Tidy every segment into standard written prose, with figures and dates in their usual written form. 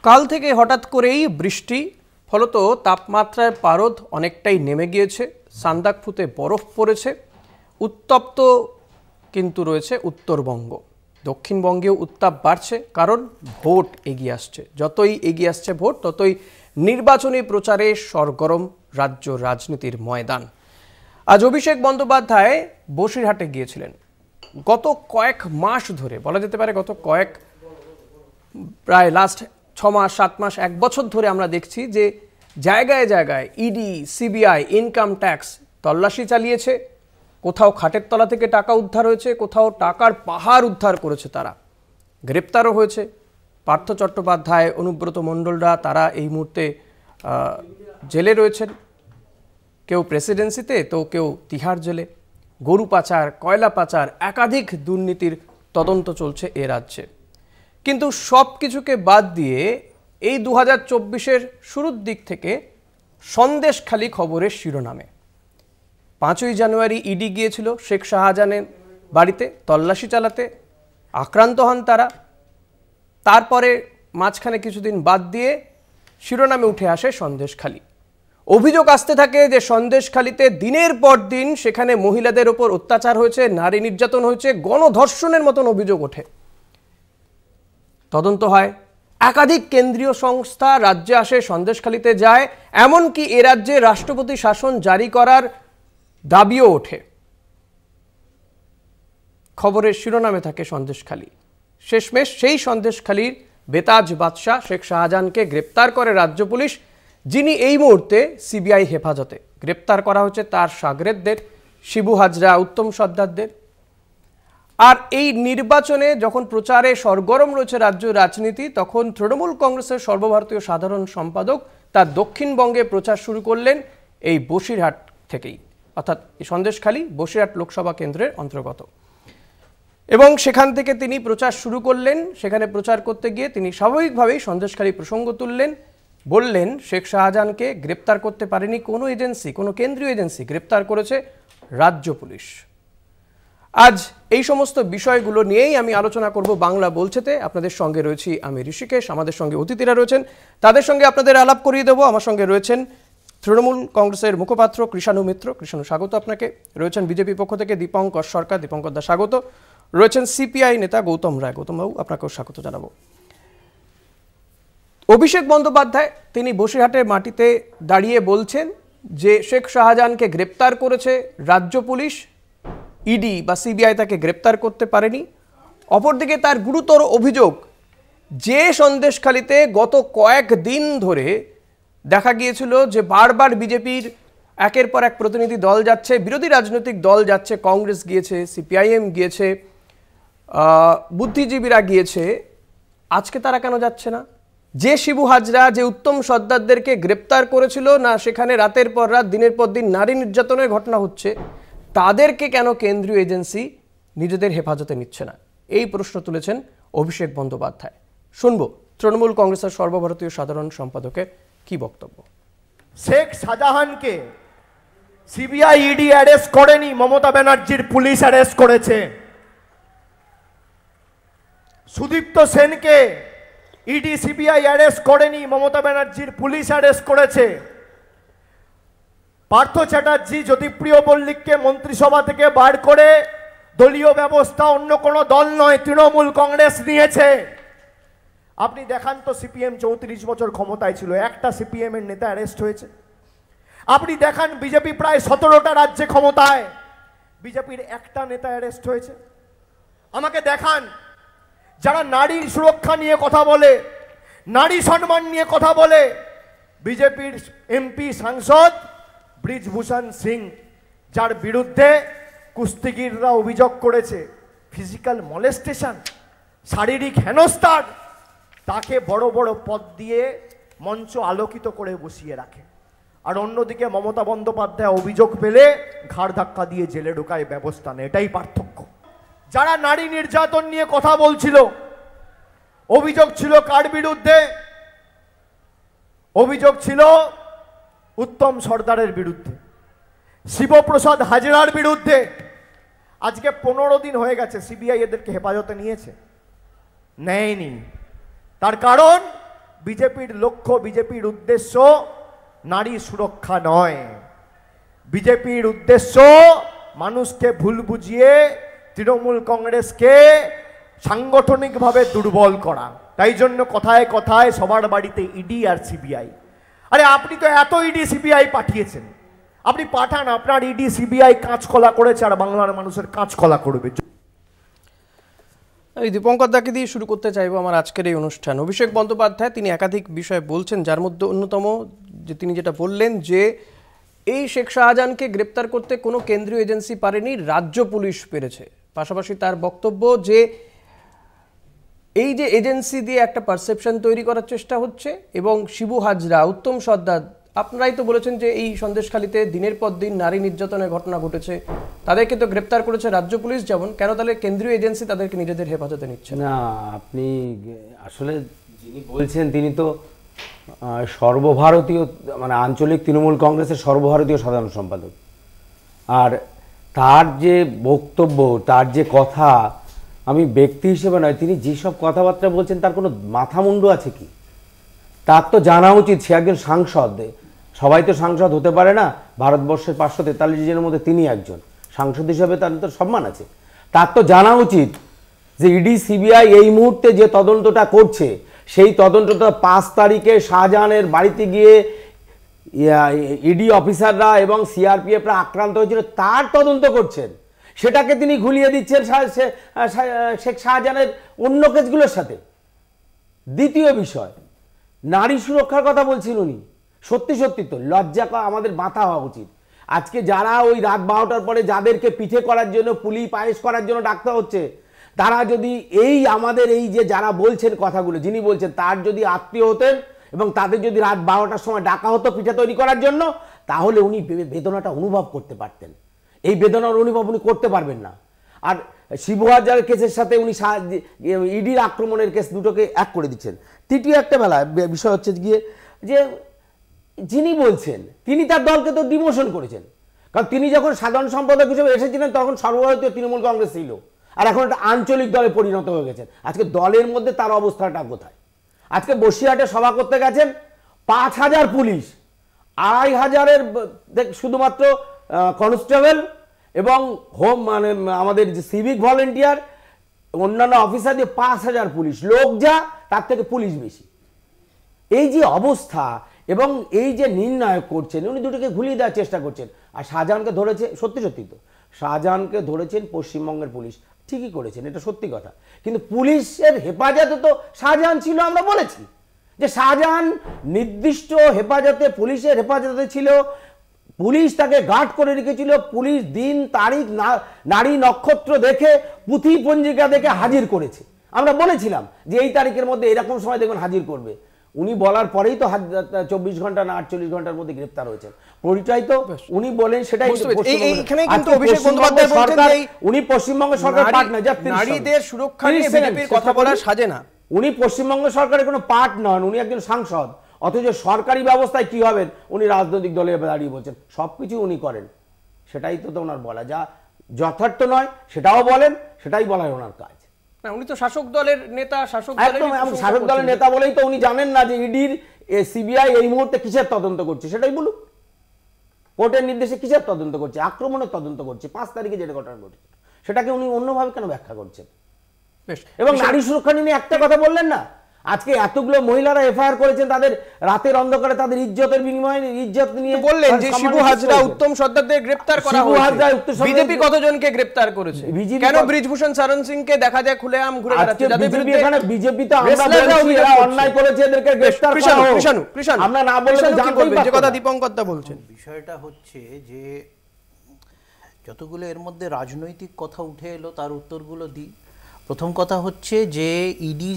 সকাল থেকে হঠাৎ করেই বৃষ্টি, ফলত তাপমাত্রার পারদ অনেকটাই নেমে গিয়েছে। সান্দাকফুতে বরফ পড়েছে। উত্তপ্ত কিন্তু রয়েছে উত্তরবঙ্গ। দক্ষিণবঙ্গেও উত্তাপ বাড়ছে, কারণ ভোট এগিয়ে আসছে। যতই এগিয়ে আসছে ভোট, ততই নির্বাচনী প্রচারে সরগরম রাজ্য রাজনীতির ময়দান। আজ অভিষেক বন্দ্যোপাধ্যায় বসিরহাটে গিয়েছিলেন। গত কয়েক মাস ধরে, বলা যেতে পারে গত প্রায় লাস্ট 6 মাস 7 মাস 1 বছর ধরে আমরা দেখছি যে জায়গায় জায়গায় ইডি, সিবিআই, ইনকাম ট্যাক্স তল্লাশি চালিয়েছে। কোথাও খাটের তলা থেকে টাকা উদ্ধার হয়েছে, কোথাও টাকার পাহাড় উদ্ধার করেছে তারা। গ্রেপ্তারও হয়েছে পার্থ চট্টোপাধ্যায়, অনুব্রত মণ্ডলরা, তারা এই মুহূর্তে জেলে রয়েছেন। কেউ প্রেসিডেন্সিতে, তো কেউ তিহার জেলে। গরু পাচার, কয়লা পাচার, একাধিক দুর্নীতির তদন্ত চলছে এ রাজ্যে। কিন্তু সব কিছুকে বাদ দিয়ে এই 2024-এর শুরুর দিক থেকে সন্দেশখালি খবরের শিরোনামে। 5ই জানুয়ারি ইডি গিয়েছিল শেখ শাহজাহানের বাড়িতে তল্লাশি চালাতে, আক্রান্ত হন তারা। তারপরে মাঝখানে কিছুদিন বাদ দিয়ে শিরোনামে উঠে আসে সন্দেশখালি। অভিযোগ আসতে থাকে যে সন্দেশখালিতে দিনের পর দিন সেখানে মহিলাদের ওপর অত্যাচার হয়েছে, নারী নির্যাতন হয়েছে, গণধর্ষণের মতন অভিযোগ ওঠে। তদন্ত হয়, একাধিক কেন্দ্রীয় সংস্থা রাজ্যে আসে, সন্দেশখালিতে যায়, এমনকি এ রাজ্যে রাষ্ট্রপতি শাসন জারি করার দাবিও ওঠে। খবরের শিরোনামে থাকে সন্দেশখালি। শেষমেশ সেই সন্দেশখালির বেতাজ বাদশাহ শেখ শাহজাহানকে গ্রেপ্তার করে রাজ্য পুলিশ, যিনি এই মুহূর্তে সিবিআই হেফাজতে। গ্রেপ্তার করা হচ্ছে তার শাগরেদদের, শিবু হাজরা, উত্তম সর্দারদের। আর এই নির্বাচনে যখন প্রচারে সরগরম রয়েছে রাজ্য রাজনীতি, তখন তৃণমূল কংগ্রেসের সর্বভারতীয় সাধারণ সম্পাদক তার দক্ষিণবঙ্গে প্রচার শুরু করলেন এই বসিরহাট থেকেই, অর্থাৎ সন্দেশখালি বসিরহাট লোকসভা কেন্দ্রের অন্তর্গত। এবং সেখান থেকে তিনি প্রচার শুরু করলেন। সেখানে প্রচার করতে গিয়ে তিনি স্বাভাবিকভাবেই সন্দেশখালি প্রসঙ্গ তুললেন, বললেন শেখ শাহজাহানকে গ্রেপ্তার করতে পারেনি কোনো এজেন্সি, কোনো কেন্দ্রীয় এজেন্সি, গ্রেপ্তার করেছে রাজ্য পুলিশ। আজ এই সমস্ত বিষয়গুলো নিয়েই আমি আলোচনা করব বাংলা বলছেতে। আপনাদের সঙ্গে রয়েছি আমি ঋষিকেশ, আমাদের সঙ্গে অতিথিরা রয়েছেন, তাদের সঙ্গে আপনাদের আলাপ করিয়ে দেবো। আমার সঙ্গে রয়েছেন তৃণমূল কংগ্রেসের মুখপাত্র কৃষাণু মিত্র। কৃষাণু, স্বাগত আপনাকে। রয়েছেন বিজেপি পক্ষ থেকে দীপঙ্কর সরকার। দীপঙ্কর দা, স্বাগত। রয়েছেন সিপিআই নেতা গৌতম রায়। গৌতম বাবু, আপনাকেও স্বাগত জানাবো। অভিষেক বন্দ্যোপাধ্যায় তিনি বসিরহাটের মাটিতে দাঁড়িয়ে বলছেন যে শেখ শাহজাহানকে গ্রেপ্তার করেছে রাজ্য পুলিশ, ইডি বা সিবিআই তাকে গ্রেপ্তার করতে পারেনি। অপরদিকে তার গুরুতর অভিযোগ যে সন্দেশখালিতে গত কয়েকদিন ধরে দেখা গিয়েছিল যে বারবার বিজেপির একের পর এক প্রতিনিধি দল যাচ্ছে, বিরোধী রাজনৈতিক দল যাচ্ছে, কংগ্রেস গিয়েছে, সিপিআইএম গিয়েছে, বুদ্ধিজীবীরা গিয়েছে, আজকে তারা কেন যাচ্ছে না? যে শিবু হাজরা, যে উত্তম সর্দারদেরকে গ্রেপ্তার করেছিল না, সেখানে রাতের পর রাত, দিনের পর দিন নারী নির্যাতনের ঘটনা হচ্ছে, তাদেরকে কেন কেন্দ্রীয় এজেন্সি নিজেদের হেফাজতে নিচ্ছে না? এই প্রশ্ন তুলেছেন অভিষেক বন্দ্যোপাধ্যায়। শুনবো তৃণমূল কংগ্রেসের সর্বভারতীয় সাধারণ সম্পাদকের কি বক্তব্য। শেখ শাহজাহানকে সিবিআই ইডি অ্যারেস্ট করেনি, মমতা ব্যানার্জির পুলিশ অ্যারেস্ট করেছে। সুদীপ্ত সেনকে ইডি সিবিআই অ্যারেস্ট করেনি, মমতা ব্যানার্জির পুলিশ অ্যারেস্ট করেছে। পার্থ চ্যাটার্জি, জ্যোতিপ্রিয় মল্লিককে মন্ত্রিসভা থেকে বার করে দলীয় ব্যবস্থা অন্য কোনো দল নয়, তৃণমূল কংগ্রেস নিয়েছে। আপনি দেখান তো, সিপিএম 34 বছর ক্ষমতায় ছিল, একটা সিপিএম এর নেতা অ্যারেস্ট হয়েছে? আপনি দেখান, বিজেপি প্রায় 17টা রাজ্যে ক্ষমতায়, বিজেপির একটা নেতা অ্যারেস্ট হয়েছে? আমাকে দেখান যারা নারীর সুরক্ষা নিয়ে কথা বলে, নারী সম্মান নিয়ে কথা বলে। বিজেপির এমপি সাংসদ ব্রিজভূষণ সিং, যার বিরুদ্ধে কুস্তিগিররা অভিযোগ করেছে ফিজিক্যাল মলেস্টেশন, শারীরিক হেনস্থার, তাকে বড় বড় পদ দিয়ে মঞ্চ আলোকিত করে বসিয়ে রাখে। আর অন্যদিকে মমতা বন্দ্যোপাধ্যায় অভিযোগ পেলে ঘাড় ধাক্কা দিয়ে জেলে ঢোকায়, ব্যবস্থা নেই। এটাই পার্থক্য। যারা নারী নির্যাতন নিয়ে কথা বলছিল, অভিযোগ ছিল কার বিরুদ্ধে? অভিযোগ ছিল উত্তম সর্দারের বিরুদ্ধে, শিবপ্রসাদ হাজরার বিরুদ্ধে। আজকে 15 দিন হয়ে গেছে, সিবিআই এদেরকে হেফাজতে নিয়েছে? নেয়নি। তার কারণ বিজেপির লক্ষ্য, বিজেপির উদ্দেশ্য নারী সুরক্ষা নয়। বিজেপির উদ্দেশ্য মানুষকে ভুল বুঝিয়ে তৃণমূল কংগ্রেসকে সাংগঠনিকভাবে দুর্বল করা। তাই জন্য কথায় কথায় সবার বাড়িতে ইডি আর সিবিআই। আরে আপনি তো এত ইডি সিবিআই পাঠিয়েছেন, আপনি পাঠান, আপনার ইডি সিবিআই কাঁচকলা করেছে আর বাংলার মানুষের কাঁচকলা করবে। এই দীপঙ্কর দাকে দিয়ে শুরু করতে চাইবো আমার আজকের এই অনুষ্ঠান। অভিষেক বন্দ্যোপাধ্যায় তিনি একাধিক বিষয় বলছেন, যার মধ্যে অন্যতম যে তিনি যেটা বললেন যে এই শেখ শাহজাহানকে গ্রেপ্তার করতে কোনো কেন্দ্রীয় এজেন্সি পারেনি, রাজ্য পুলিশ পেরেছে। পাশাপাশি তার বক্তব্য যে এই যে এজেন্সি দিয়ে একটা পারসেপশন তৈরি করার চেষ্টা হচ্ছে, এবং শিবু হাজরা, উত্তম সর্দার, আপনারাই তো বলেছেন যে এই সন্দেশখালীতে দিনের পর দিন নারী নির্যাতনের ঘটনা ঘটেছে, তাদেরকে তো গ্রেপ্তার করেছে রাজ্য পুলিশ, যেমন কেন তাহলে কেন্দ্রীয় এজেন্সি তাদেরকে নিজেদের হেফাজতে নিচ্ছে না? আপনি আসলে যিনি বলছেন তিনি তো সর্বভারতীয় মানে আঞ্চলিক তৃণমূল কংগ্রেসের সর্বভারতীয় সাধারণ সম্পাদক, আর তার যে বক্তব্য, তার যে কথা, আমি ব্যক্তি হিসেবে নয়, তিনি যেসব কথাবার্তা বলছেন তার কোনো মাথা মুন্ডু আছে কি? তার তো জানা উচিত সে একজন সাংসদ। সবাই তো সাংসদ হতে পারে না, ভারতবর্ষের 543 জনের মধ্যে তিনি একজন সাংসদ হিসেবে, তার তো সম্মান আছে। তার তো জানা উচিত যে ইডি সিবিআই এই মুহূর্তে যে তদন্তটা করছে, সেই তদন্তটা 5 তারিখে শাহজাহানের বাড়িতে গিয়ে ইডি অফিসাররা এবং সিআরপিএফরা আক্রান্ত হয়েছিল, তার তদন্ত করছেন। সেটাকে তিনি ঘুলিয়ে দিচ্ছেন শেখ শাহজাহানের অন্য কেসগুলোর সাথে। দ্বিতীয় বিষয়, নারী সুরক্ষার কথা বলছিল উনি। সত্যি সত্যি তো লজ্জা আমাদের মাথা হওয়া উচিত। আজকে যারা ওই রাত 12টার পরে যাদেরকে পিঠে করার জন্য, পুলি পায়েস করার জন্য ডাকতে হচ্ছে, তারা যদি এই আমাদের এই যে যারা বলছেন কথাগুলো, যিনি বলছেন তার যদি আত্মীয় হতেন এবং তাদের যদি রাত 12টার সময় ডাকা হতো পিঠে তৈরি করার জন্য, তাহলে উনি বেদনাটা অনুভব করতে পারতেন। এই বেদনার অনুভব উনি করতে পারবেন না। আর শিবু হাজার কেসের সাথে উনি ইডির আক্রমণের কেস দুটোকে এক করে দিচ্ছেন। তৃতীয় একটা বিষয় হচ্ছে গিয়ে যে যিনি বলছেন তিনি তার দলকে তো ডিমোশন করেছেন, কারণ তিনি যখন সাধারণ সম্পাদক হিসেবে এসেছিলেন তখন সর্বভারতীয় তৃণমূল কংগ্রেস ছিল, আর এখন একটা আঞ্চলিক দলে পরিণত হয়ে গেছেন। আজকে দলের মধ্যে তার অবস্থাটা কোথায়? আজকে বসিরহাটে সভা করতে গেছেন, 5000 পুলিশ, 2500 শুধুমাত্র কনস্টেবল এবং হোম মানে আমাদের যে সিভিক ভলেন্টিয়ার, অন্যান্য অফিসার দিয়ে 5000 পুলিশ। লোক যা তার থেকে পুলিশ বেশি। এই যে অবস্থা এবং এই যে নির্ণয় করছেন, উনি দুটোকে ঘুরিয়ে দেওয়ার চেষ্টা করছেন। আর শাহজাহানকে ধরেছে, সত্যি সত্যি তো শাহজাহানকে ধরেছেন পশ্চিমবঙ্গের পুলিশ, ঠিকই করেছেন, এটা সত্যি কথা। কিন্তু পুলিশের হেফাজতে তো শাহজাহান ছিল। আমরা বলেছি যে শাহজাহান নির্দিষ্ট হেফাজতে, পুলিশের হেফাজতে ছিল, পুলিশ তাকে গার্ড করে রেখেছিল। পুলিশ দিন তারিখ নারী নক্ষত্র দেখে, পুঁথি পঞ্জিকা দেখে হাজির করেছে। আমরা বলেছিলাম যে এই তারিখের মধ্যে এরকম সময় দেখুন হাজির করবে। উনি বলার পরেই তো 24 ঘন্টা না 48 ঘন্টার মধ্যে গ্রেফতার হয়েছেন। পরিচয় তো উনি বলেন সেটাই। উনি পশ্চিমবঙ্গ সরকার পার্ট না, নারীদের সুরক্ষা নিয়ে বিজেপির কথা বলা সাজে না। উনি পশ্চিমবঙ্গ সরকারের কোনো পার্ট নন, উনি একজন সাংসদ। অথচ সরকারি ব্যবস্থায় কি হবেন উনি রাজনৈতিক দলে দাঁড়িয়ে বলছেন। সবকিছু উনি করেন, সেটাই তো ওনার বলা, যা যথার্থ নয় সেটাও বলেন, সেটাই বলার ওনার কাজ। না, উনি তো শাসক দলের নেতা, শাসক দলের নেতা বলেই তো উনি জানেন না যে ইডির সিবিআই এই মুহূর্তে কিসের তদন্ত করছে। সেটাই বলুন, কোর্টের নির্দেশে কিসের তদন্ত করছে? আক্রমণের তদন্ত করছে। 5 তারিখে যেটা ঘটনা ঘটেছে সেটাকে উনি অন্যভাবে কেন ব্যাখ্যা করছেন? এবং নারী সুরক্ষা নিয়ে একটা কথা বললেন না। আজকে এতগুলো মহিলারা এফআইআর করেছেন, তাদের রাতের অন্ধকারে তাদের ইজ্জতের বিনিময়ে ইজ্জত নিয়ে বললেন যে শিবু হাজরা, উত্তম সর্দারদের গ্রেফতার করা হয়েছে। বিজেপি কতজনকে গ্রেফতার করেছে? কেন ব্রিজভূষণ শরণ সিংকে দেখা যায় খুলেআম ঘুরে বেড়াচ্ছে? যাদের বিরুদ্ধে এখানে বিজেপি তো আমরা বলছি এরা অন্যায় করেছে, এদেরকে গ্রেফতার করা হোক। কৃষ্ণ আমরা না বললে জানতেই পারবেন যে কথা দীপঙ্কর দা বলছেন। বিষয়টা হচ্ছে যে যতগুলো এর মধ্যে রাজনৈতিক কথা উঠে এলো তার উত্তরগুলো দিই। প্রথম কথা হচ্ছে যে ইডি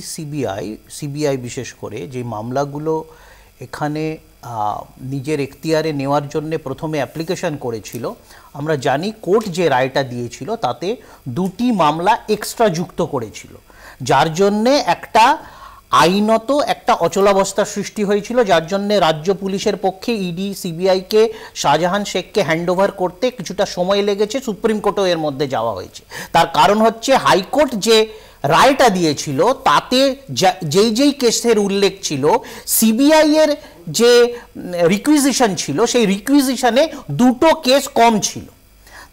সিবিআই বিশেষ করে যে মামলাগুলো এখানে নিজের এখতিয়ারে নেওয়ার জন্য প্রথমে অ্যাপ্লিকেশন করেছিল, আমরা জানি কোর্ট যে রায়টা দিয়েছিল তাতে 2টি মামলা এক্সট্রা যুক্ত করেছিল, যার জন্যে একটা আইনত একটা অচলাবস্থার সৃষ্টি হয়েছিল, যার জন্য রাজ্য পুলিশের পক্ষে ইডি সিবিআইকে শাহজাহান শেখকে হ্যান্ডওভার করতে কিছুটা সময় লেগেছে, সুপ্রিম কোর্টও এর মধ্যে যাওয়া হয়েছে। তার কারণ হচ্ছে হাইকোর্ট যে রায়টা দিয়েছিল তাতে যেই কেসের উল্লেখ ছিল, সিবিআই এর যে রিকুইজিশন ছিল সেই রিকুইজিশনে 2টো কেস কম ছিল।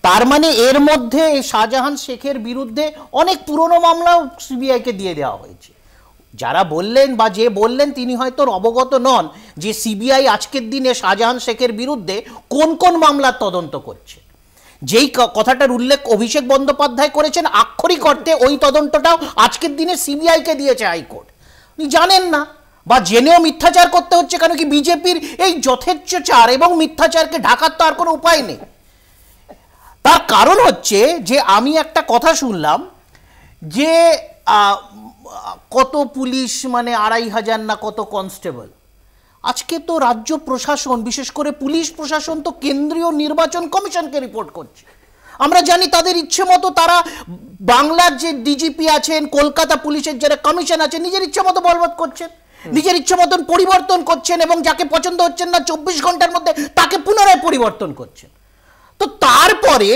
তার মানে এর মধ্যে এই শাহজাহান শেখের বিরুদ্ধে অনেক পুরনো মামলাও সিবিআইকে দিয়ে দেওয়া হয়েছে। যারা বললেন বা যে বললেন তিনি হয়তো অবগত নন যে সিবিআই আজকের দিনে শাহজাহান শেখের বিরুদ্ধে কোন কোন মামলার তদন্ত করছে। যেই কথাটার উল্লেখ অভিষেক বন্দ্যোপাধ্যায় করেছেন, আক্ষরিক অর্থে ওই তদন্তটাও আজকের দিনে সিবিআইকে দিয়েছে হাইকোর্ট। উনি জানেন না বা জেনেও মিথ্যাচার করতে হচ্ছে, কেন কি বিজেপির এই যথেচ্ছাচার এবং মিথ্যাচারকে ঢাকার তো আর কোনো উপায় নেই। তার কারণ হচ্ছে যে আমি একটা কথা শুনলাম যে কত পুলিশ, মানে 2500 না কত কনস্টেবল। আজকে তো রাজ্য প্রশাসন, বিশেষ করে পুলিশ প্রশাসন তো কেন্দ্রীয় নির্বাচন কমিশনকে রিপোর্ট করছে। আমরা জানি তাদের ইচ্ছে মতো তারা বাংলার যে ডিজিপি আছেন, কলকাতা পুলিশের যারা কমিশন আছে, নিজের ইচ্ছে মতো বলবৎ করছেন, নিজের ইচ্ছে মতন পরিবর্তন করছেন এবং যাকে পছন্দ হচ্ছেন না 24 ঘন্টার মধ্যে তাকে পুনরায় পরিবর্তন করছেন। তো তারপরে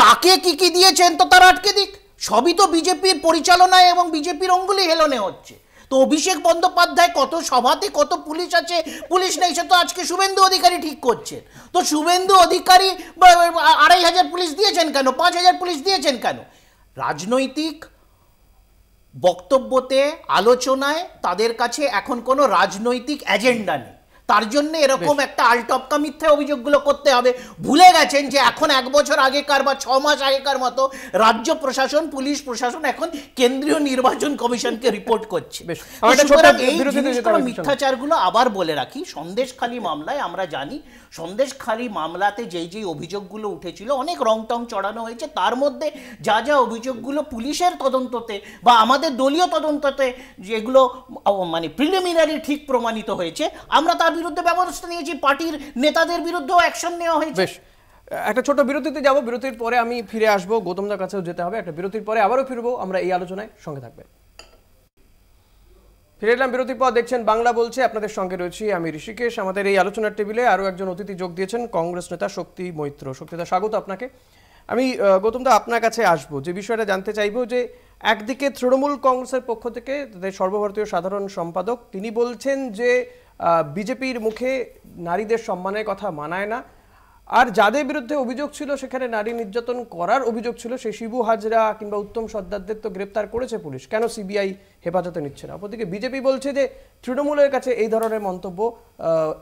তাকে কি দিয়েছেন তো তারা আটকে দিক, সবই তো বিজেপির পরিচালনায় এবং বিজেপির অঙ্গুলি হেলনে হচ্ছে। তো অভিষেক বন্দ্যোপাধ্যায় কত সভাতে কত পুলিশ আছে, পুলিশ নেই, সে তো আজকে শুভেন্দু অধিকারী ঠিক করছেন। তো শুভেন্দু অধিকারী 2500 পুলিশ দিয়েছেন কেন, 5000 পুলিশ দিয়েছেন কেন? রাজনৈতিক বক্তব্যতে, আলোচনায় তাদের কাছে এখন কোনো রাজনৈতিক এজেন্ডা নেই, তার জন্য এরকম একটা আলটপকা মিথ্যা অভিযোগগুলো করতে হবে। ভুলে গেছেন যে এখন 1 বছর আগেকার বা 6 মাস আগেকার মতো রাজ্য প্রশাসন, পুলিশ প্রশাসন এখন কেন্দ্রীয় নির্বাচন কমিশনকে রিপোর্ট করছে। এই মিথ্যাচারগুলো আবার বলে রাখি, সন্দেশখালী মামলায় আমরা জানি, সন্দেশখালী মামলাতে যেই অভিযোগগুলো উঠেছিল অনেক রংটং চড়ানো হয়েছে। তার মধ্যে যা অভিযোগগুলো পুলিশের তদন্ততে বা আমাদের দলীয় তদন্ততে যেগুলো মানে প্রিলিমিনারি ঠিক প্রমাণিত হয়েছে, আমরা তার বিরুদ্ধে ব্যবস্থা নিয়েছি, পার্টির নেতাদের বিরুদ্ধেও অ্যাকশন নেওয়া হয়েছে। বেশ, একটা ছোট বিরতিতে যাব, বিরতির পরে আমি ফিরে আসবো, গৌতমদার কাছেও যেতে হবে। একটা বিরতির পরে আবারও ফিরবো আমরা এই আলোচনায়, সঙ্গে থাকবেন। ফিরে এলাম বিরতির পর, দেখছেন বাংলা বলছে, আপনাদের সঙ্গে রয়েছি আমি ঋষিকেশ। আমাদের এই আলোচনার টেবিলে আরও একজন অতিথি যোগ দিয়েছেন, কংগ্রেস নেতা শক্তি মৈত্র। শক্তিদা, স্বাগত আপনাকে। আমি গৌতমদা আপনার কাছে আসবো, যে বিষয়টা জানতে চাইবো যে একদিকে তৃণমূল কংগ্রেসের পক্ষ থেকে তাদের সর্বভারতীয় সাধারণ সম্পাদক তিনি বলছেন যে বিজেপির মুখে নারীদের সম্মানের কথা মানায় না, আর যাদের বিরুদ্ধে অভিযোগ ছিল সেখানে নারী নির্যাতন করার অভিযোগ ছিল, সেই শিবু হাজরা কিংবা উত্তম সর্দারদের তো গ্রেপ্তার করেছে পুলিশ, কেন সিবিআই হেফাজতে নিচ্ছে না? অপরদিকে বিজেপি বলছে যে তৃণমূলের কাছে এই ধরনের মন্তব্য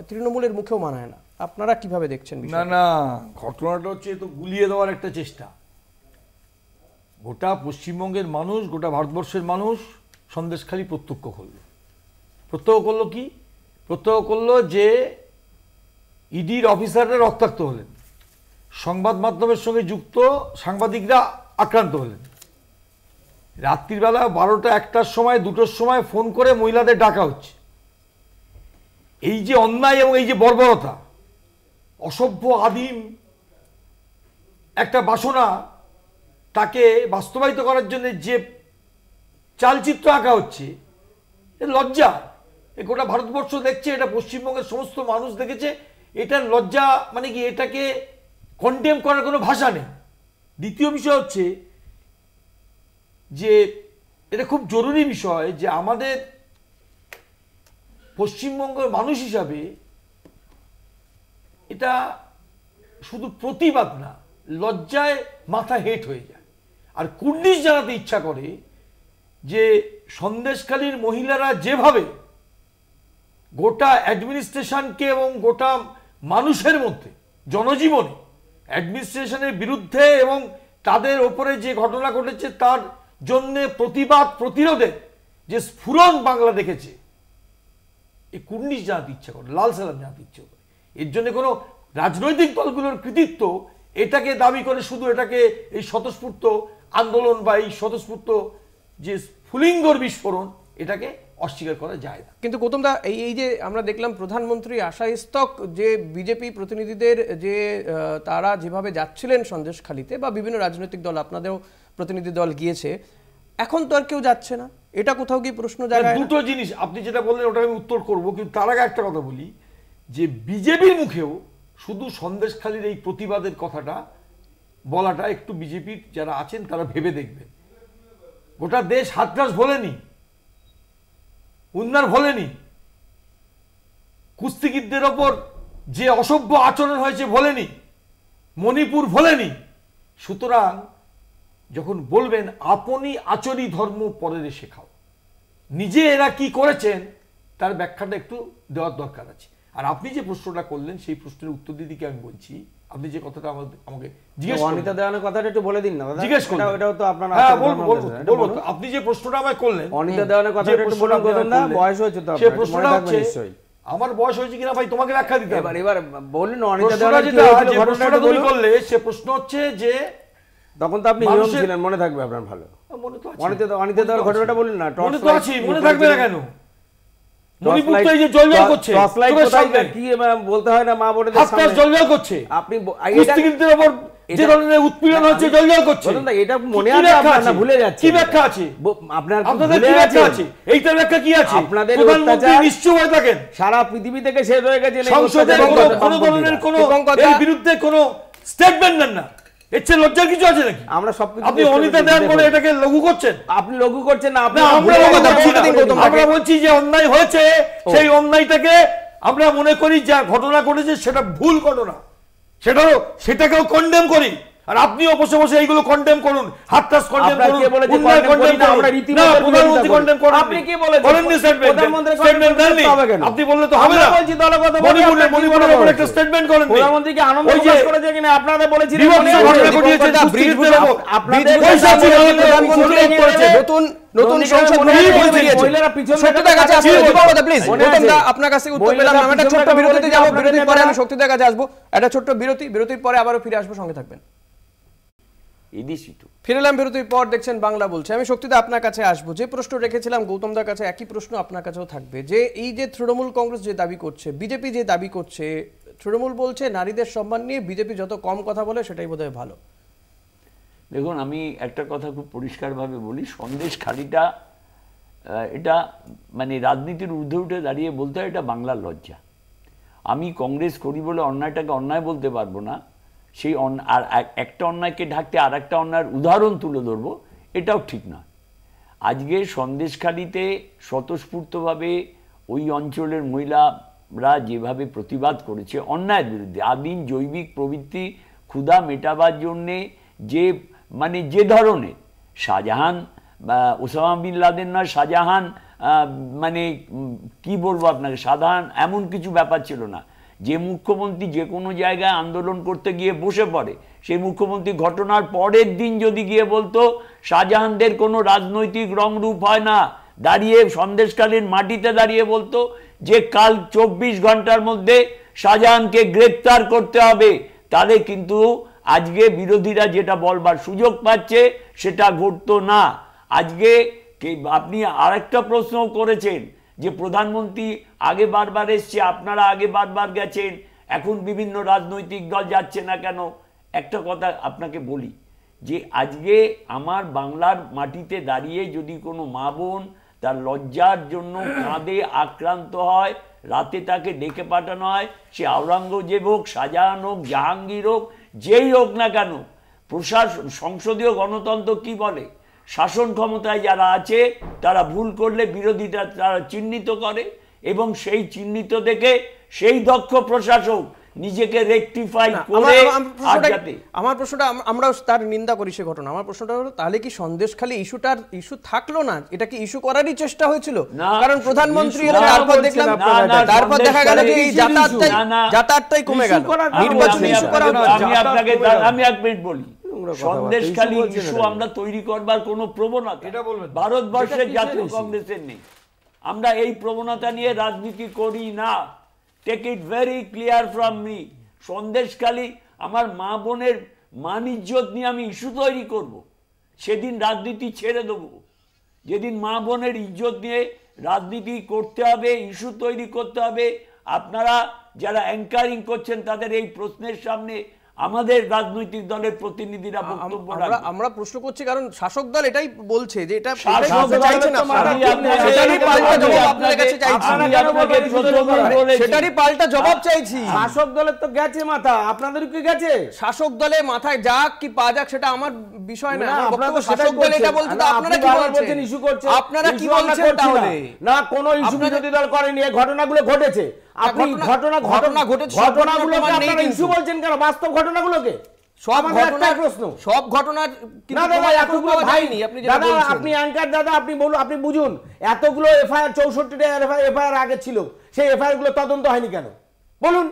তৃণমূলের মুখেও মানায় না। আপনারা কিভাবে দেখছেন? না, ঘটনাটা হচ্ছে তো গুলিয়ে দেওয়ার একটা চেষ্টা। গোটা পশ্চিমবঙ্গের মানুষ, গোটা ভারতবর্ষের মানুষ সন্দেশখালী প্রত্যক্ষ করলো কি? প্রত্যক্ষ করলো যে ইডির অফিসাররা রক্তাক্ত হলেন, সংবাদ মাধ্যমের সঙ্গে যুক্ত সাংবাদিকরা আক্রান্ত হলেন, রাত্রিবেলা 12টা 1টার সময় 2টোর সময় ফোন করে মহিলাদের ডাকা হচ্ছে। এই যে অন্যায় এবং এই যে বর্বরতা, অসভ্য আদিম একটা বাসনা, তাকে বাস্তবায়িত করার জন্য যে চালচিত্র আঁকা হচ্ছে, লজ্জা। গোটা ভারতবর্ষ দেখছে, এটা পশ্চিমবঙ্গের সমস্ত মানুষ দেখেছে, এটার লজ্জা মানে কি, এটাকে কন্ডেম করার কোনো ভাষা নেই। দ্বিতীয় বিষয় হচ্ছে যে এটা খুব জরুরি বিষয় যে আমাদের পশ্চিমবঙ্গের মানুষ হিসাবে এটা শুধু প্রতিবাদ না, লজ্জায় মাথা হেট হয়ে যায়। আর কুর্নিশ জানাতে ইচ্ছা করে যে সন্দেশখালীর মহিলারা যেভাবে গোটা অ্যাডমিনিস্ট্রেশনকে এবং গোটা মানুষের মধ্যে, জনজীবনে অ্যাডমিনিস্ট্রেশনের বিরুদ্ধে এবং তাদের ওপরে যে ঘটনা ঘটেছে তার জন্যে প্রতিবাদ প্রতিরোধে যে স্ফুরণ বাংলা দেখেছে, এই কুর্নিশ জানাতে ইচ্ছা করে, লাল সালাম জানাতে ইচ্ছা করে। এর জন্য কোনো রাজনৈতিক দলগুলোর কৃতিত্ব এটাকে দাবি করে শুধু এটাকে এই স্বতঃস্ফূর্ত আন্দোলন বা এই স্বতঃস্ফূর্ত যে স্ফুলিঙ্গর বিস্ফোরণ, এটাকে অস্বীকার করা যায় না। কিন্তু গৌতমদা, এই যে আমরা দেখলাম প্রধানমন্ত্রী আশাস্তক যে বিজেপি প্রতিনিধিদের যে তারা যেভাবে যাচ্ছিলেন সন্দেশখালীতে, বা বিভিন্ন রাজনৈতিক দল, আপনাদেরও প্রতিনিধি দল গিয়েছে, এখন তো আর কেউ যাচ্ছে না। এটা কোথাও কি প্রশ্ন জায়গায়? দুটো জিনিস আপনি যেটা বললেন ওটা আমি উত্তর করব, কিন্তু তার আগে একটা কথা বলি যে বিজেপির মুখেও শুধু সন্দেশখালির এই প্রতিবাদের কথাটা বলাটা একটু বিজেপির যারা আছেন তারা ভেবে দেখবেন। গোটা দেশ হাতরাস ভোলেনি, উন্নার ভোলেনি, কুস্তিগীরদের ওপর যে অসভ্য আচরণ হয়েছে ভোলেনি, মণিপুর ভোলেনি। সুতরাং যখন বলবেন আপনি আচরি ধর্ম পরের শেখাও, নিজে এরা কি করেছেন তার ব্যাখ্যাটা একটু দেওয়ার দরকার আছে। আর আপনি যে প্রশ্নটা করলেন সেই প্রশ্নের উত্তর দিদিকে আমি বলছি, আপনি যে কথাটা আমাকে জিজ্ঞেস করলেন, অনিতা দেওয়ানের কথাটা একটু বলে দিন না দাদা। জিজ্ঞেস করলেন, এটাও তো আপনার হ্যাঁ বলবো। আপনি যে প্রশ্নটা আমায় করলেন অনিতা দেওয়ানের কথাটা একটু বলুন, বলুন না, বয়স হয়েছে তো সেই আপনার, প্রশ্নটা মনে থাকবে হচ্ছে নিশ্চয়ই। আমার বয়স হয়েছে কিনা ভাই তোমাকে ব্যাখ্যা দিতে হবে। এবার বলুন অনিতা প্রশ্নটা দেওয়ানের কি যেটা হয়েছিল যে ঘটনাটা প্রশ্নটা তুমি বলুন। করলে সে প্রশ্ন হচ্ছে যে তখন তো আপনি ইয়ং ছিলেন, মনে থাকবে আপনার ভালো। মনে তো আছে, অনিতা দেওয়ার ঘটনাটা বলুন না। মনে তো আছে, মনে থাকবে না কেন? মণিপুর তো এই যে জলজল করছে, চোখের সামনে কি বলতে হয় না মা বোনেদের হাত সামনে জলজল করছে, আপনি কুস্তিগীরদের উপর যে ধরনের উৎপীড়ন হচ্ছে জলজল করছে। এটা মনে আছে আপনার না ভুলে যাচ্ছে? কি ব্যাখ্যা আছে আপনার? আপনাদের কি ব্যাখ্যা আছে? এইটার ব্যাখ্যা কি আছে? আপনাদের প্রধানমন্ত্রী নিশ্চয় হয়ে থাকেন, সারা পৃথিবী থেকে শেষ হয়ে গেছে, সংসদে কোনো ধরনের কোনো এর বিরুদ্ধে কোনো স্টেটমেন্ট দেন না। এর চেয়ে লজ্জার কিছু আছে নাকি? আমরা সবকিছু আপনি অনিতা দেন বলে এটাকে লঘু করছেন। আপনি লঘু করছেন না, আপনি আমরা বলছি যে অন্যায় হয়েছে, সেই অন্যায়টাকে আমরা মনে করি যা ঘটনা ঘটেছে সেটা ভুল ঘটনা, সেটাকেও কন্ডেম করি। আর আপনিও বসে বসে এইগুলো কন্ডেম করুন, হাতটাস কন্ডেম করুন, উন্নয়ন কন্ডেম করুন। আমরা রীতিমতো প্রধানমন্ত্রী কন্ডেম করুন। আপনি কি বলেছেন? করেননি স্টেটমেন্ট, স্টেটমেন্ট দেননি। আপনি বললে তো হবে না। আমরা বলছি দলগত মণিপুরের উপর একটা স্টেটমেন্ট করেন। প্রধানমন্ত্রী কি আনন্দ প্রকাশ করেছে কিনা আপনারা বলেছিলেন? ঘটনা ঘটিয়েছে কুস্তিগীরদের উপর। আপনাদের পয়সা ছিল প্রধানমন্ত্রী করেছে। নতুন সংসদ মহিলারা পিছনে শক্তিদার কাছে আসবে, প্লিজ গৌতমদা আপনার কাছে উত্তর পেলাম না। একটা ছোট্ট বিরতিতে যাব, বিরতির পরে আমি শক্তিদার কাছে আসবো। একটা ছোট্ট বিরতির পরে আবারও ফিরে আসবো, সঙ্গে থাকবেন। ফিরে এলাম বিরতির পর, দেখছেন বাংলা বলছে। আমি শক্তিদা আপনার কাছে আসবো। যে প্রশ্ন রেখেছিলাম গৌতমদার কাছে, একই প্রশ্ন আপনার কাছেও থাকবে, যে এই যে তৃণমূল কংগ্রেস যে দাবি করছে, বিজেপি যে দাবি করছে, তৃণমূল বলছে নারীদের সম্মান নিয়ে বিজেপি যত কম কথা বলে সেটাই বোধহয় ভালো। দেখুন, আমি একটা কথা খুব পরিষ্কারভাবে বলি, সন্দেশখালিটা এটা মানে রাজনীতির ঊর্ধ্বে উঠে দাঁড়িয়ে বলতে হয় এটা বাংলার লজ্জা। আমি কংগ্রেস করি বলে অন্যায়টাকে অন্যায় বলতে পারবো না, সেই আর একটা অন্যায়কে ঢাকতে আর একটা অন্যায়ের উদাহরণ তুলে ধরবো, এটাও ঠিক না। আজকে সন্দেশখালিতে স্বতঃস্ফূর্তভাবে ওই অঞ্চলের মহিলারা যেভাবে প্রতিবাদ করেছে অন্যায়ের বিরুদ্ধে, আদিম জৈবিক প্রবৃত্তি ক্ষুধা মেটাবার জন্যে যে ধরনের শাহজাহান ওসামা বিন লাদেন নয়, শাহজাহান কি বলবো আপনাকে, সাধারণ এমন কিছু ব্যাপার ছিল না। যে মুখ্যমন্ত্রী যে কোনো জায়গায় আন্দোলন করতে গিয়ে বসে পড়ে, সেই মুখ্যমন্ত্রী ঘটনার পরের দিন যদি গিয়ে বলতো শাহজাহানদের কোনো রাজনৈতিক রংরূপ হয় না, দাঁড়িয়ে সন্দেশখালীর মাটিতে দাঁড়িয়ে বলতো যে কাল 24 ঘন্টার মধ্যে শাহজাহানকে গ্রেপ্তার করতে হবে, তাহলে কিন্তু আজকে বিরোধীরা যেটা বলবার সুযোগ পাচ্ছে সেটা ঘটতো না। আজকে আপনি আরেকটা প্রশ্ন করেছেন যে প্রধানমন্ত্রী আগে বারবার এসছে, আপনারা আগে বারবার গেছেন, এখন বিভিন্ন রাজনৈতিক দল যাচ্ছে না কেন? একটা কথা আপনাকে বলি যে আজকে আমার বাংলার মাটিতে দাঁড়িয়ে যদি কোনো মা বোন তার লজ্জার জন্য কাঁদে আক্রান্ত হয়, রাতে তাকে ডেকে পাঠানো হয়, সে আওরঙ্গজেব হোক, শাহজাহান হোক, জাহাঙ্গীর হোক, যেই হোক না কেন, প্রশাসন সংসদীয় গণতন্ত্র কি বলে, শাসন ক্ষমতায় যারা আছে তারা ভুল করলে বিরোধীরা তারা চিহ্নিত করে এবং সেই চিহ্নিত দেখে সেই দক্ষ প্রশাসক নিজেকে রেকটিফাই করে। আমার প্রশ্নটা, আমরাও তার নিন্দা করি সে ঘটনা। আমার প্রশ্নটা হলো তাহলে কি সন্দেশখালী ইস্যু থাকলো না? এটা কি ইস্যু করারই চেষ্টা হয়েছিল? কারণ প্রধানমন্ত্রী এলো, তারপর দেখলাম, তারপর দেখা গেল যে এই যাতায়াতটাই কমে গেল, নির্বাচন ইস্যু করা হচ্ছে। আমি এক মিনিট বলি, সন্দেশখালী ইস্যু আমরা তৈরি করবার কোনো প্রবণতা ভারতবর্ষের জাতীয় কংগ্রেসের নেই। আমরা এই প্রবণতা নিয়ে রাজনীতি করি না। Take it very clear from me. Sandeshkhali আমার মা বোনের মান ইজ্জত নিয়ে আমি ইস্যু তৈরি করব, সেদিন রাজনীতি ছেড়ে দেবো। যেদিন মা বোনের ইজ্জত নিয়ে রাজনীতি করতে হবে, ইস্যু তৈরি করতে হবে, আপনারা যারা অ্যাঙ্কারিং করছেন তাদের এই প্রশ্নের সামনে আমাদের রাজনৈতিক দলের প্রতিনিধিরা বক্তব্য রাখবে। আমরা প্রশ্ন করছি কারণ শাসক দল এটাই বলছে যে এটা সেটারই পাল্টা জবাব চাইছি। শাসক দলের তো গেছে মাথা, আপনাদের কি গেছে? শাসক দলে মাথায় যাক কি পা যাক সেটা আমার বিষয় না। শাসক দল এটা বলছে, আপনারা কি বলছেন? ইস্যু করছেন, আপনারা কি বলছেন? তাহলে না কোনো ইস্যু বিরোধী দল করেনি, এই ঘটনাগুলো ঘটেছে। আপনি ঘটনা ঘটেছে, ঘটনাগুলোকে আপনারা ইস্যু বলছেন কেন? বাস্তব ঘটনাগুলোকে সব ঘটনা আপনি অ্যাঙ্কার দাদা, আপনি বলুন, আপনি বুঝুন, এতগুলো এফআইআর 64টা এফআইআর আগে ছিল, সেই এফআইআর গুলো তদন্ত হয়নি কেন বলুন?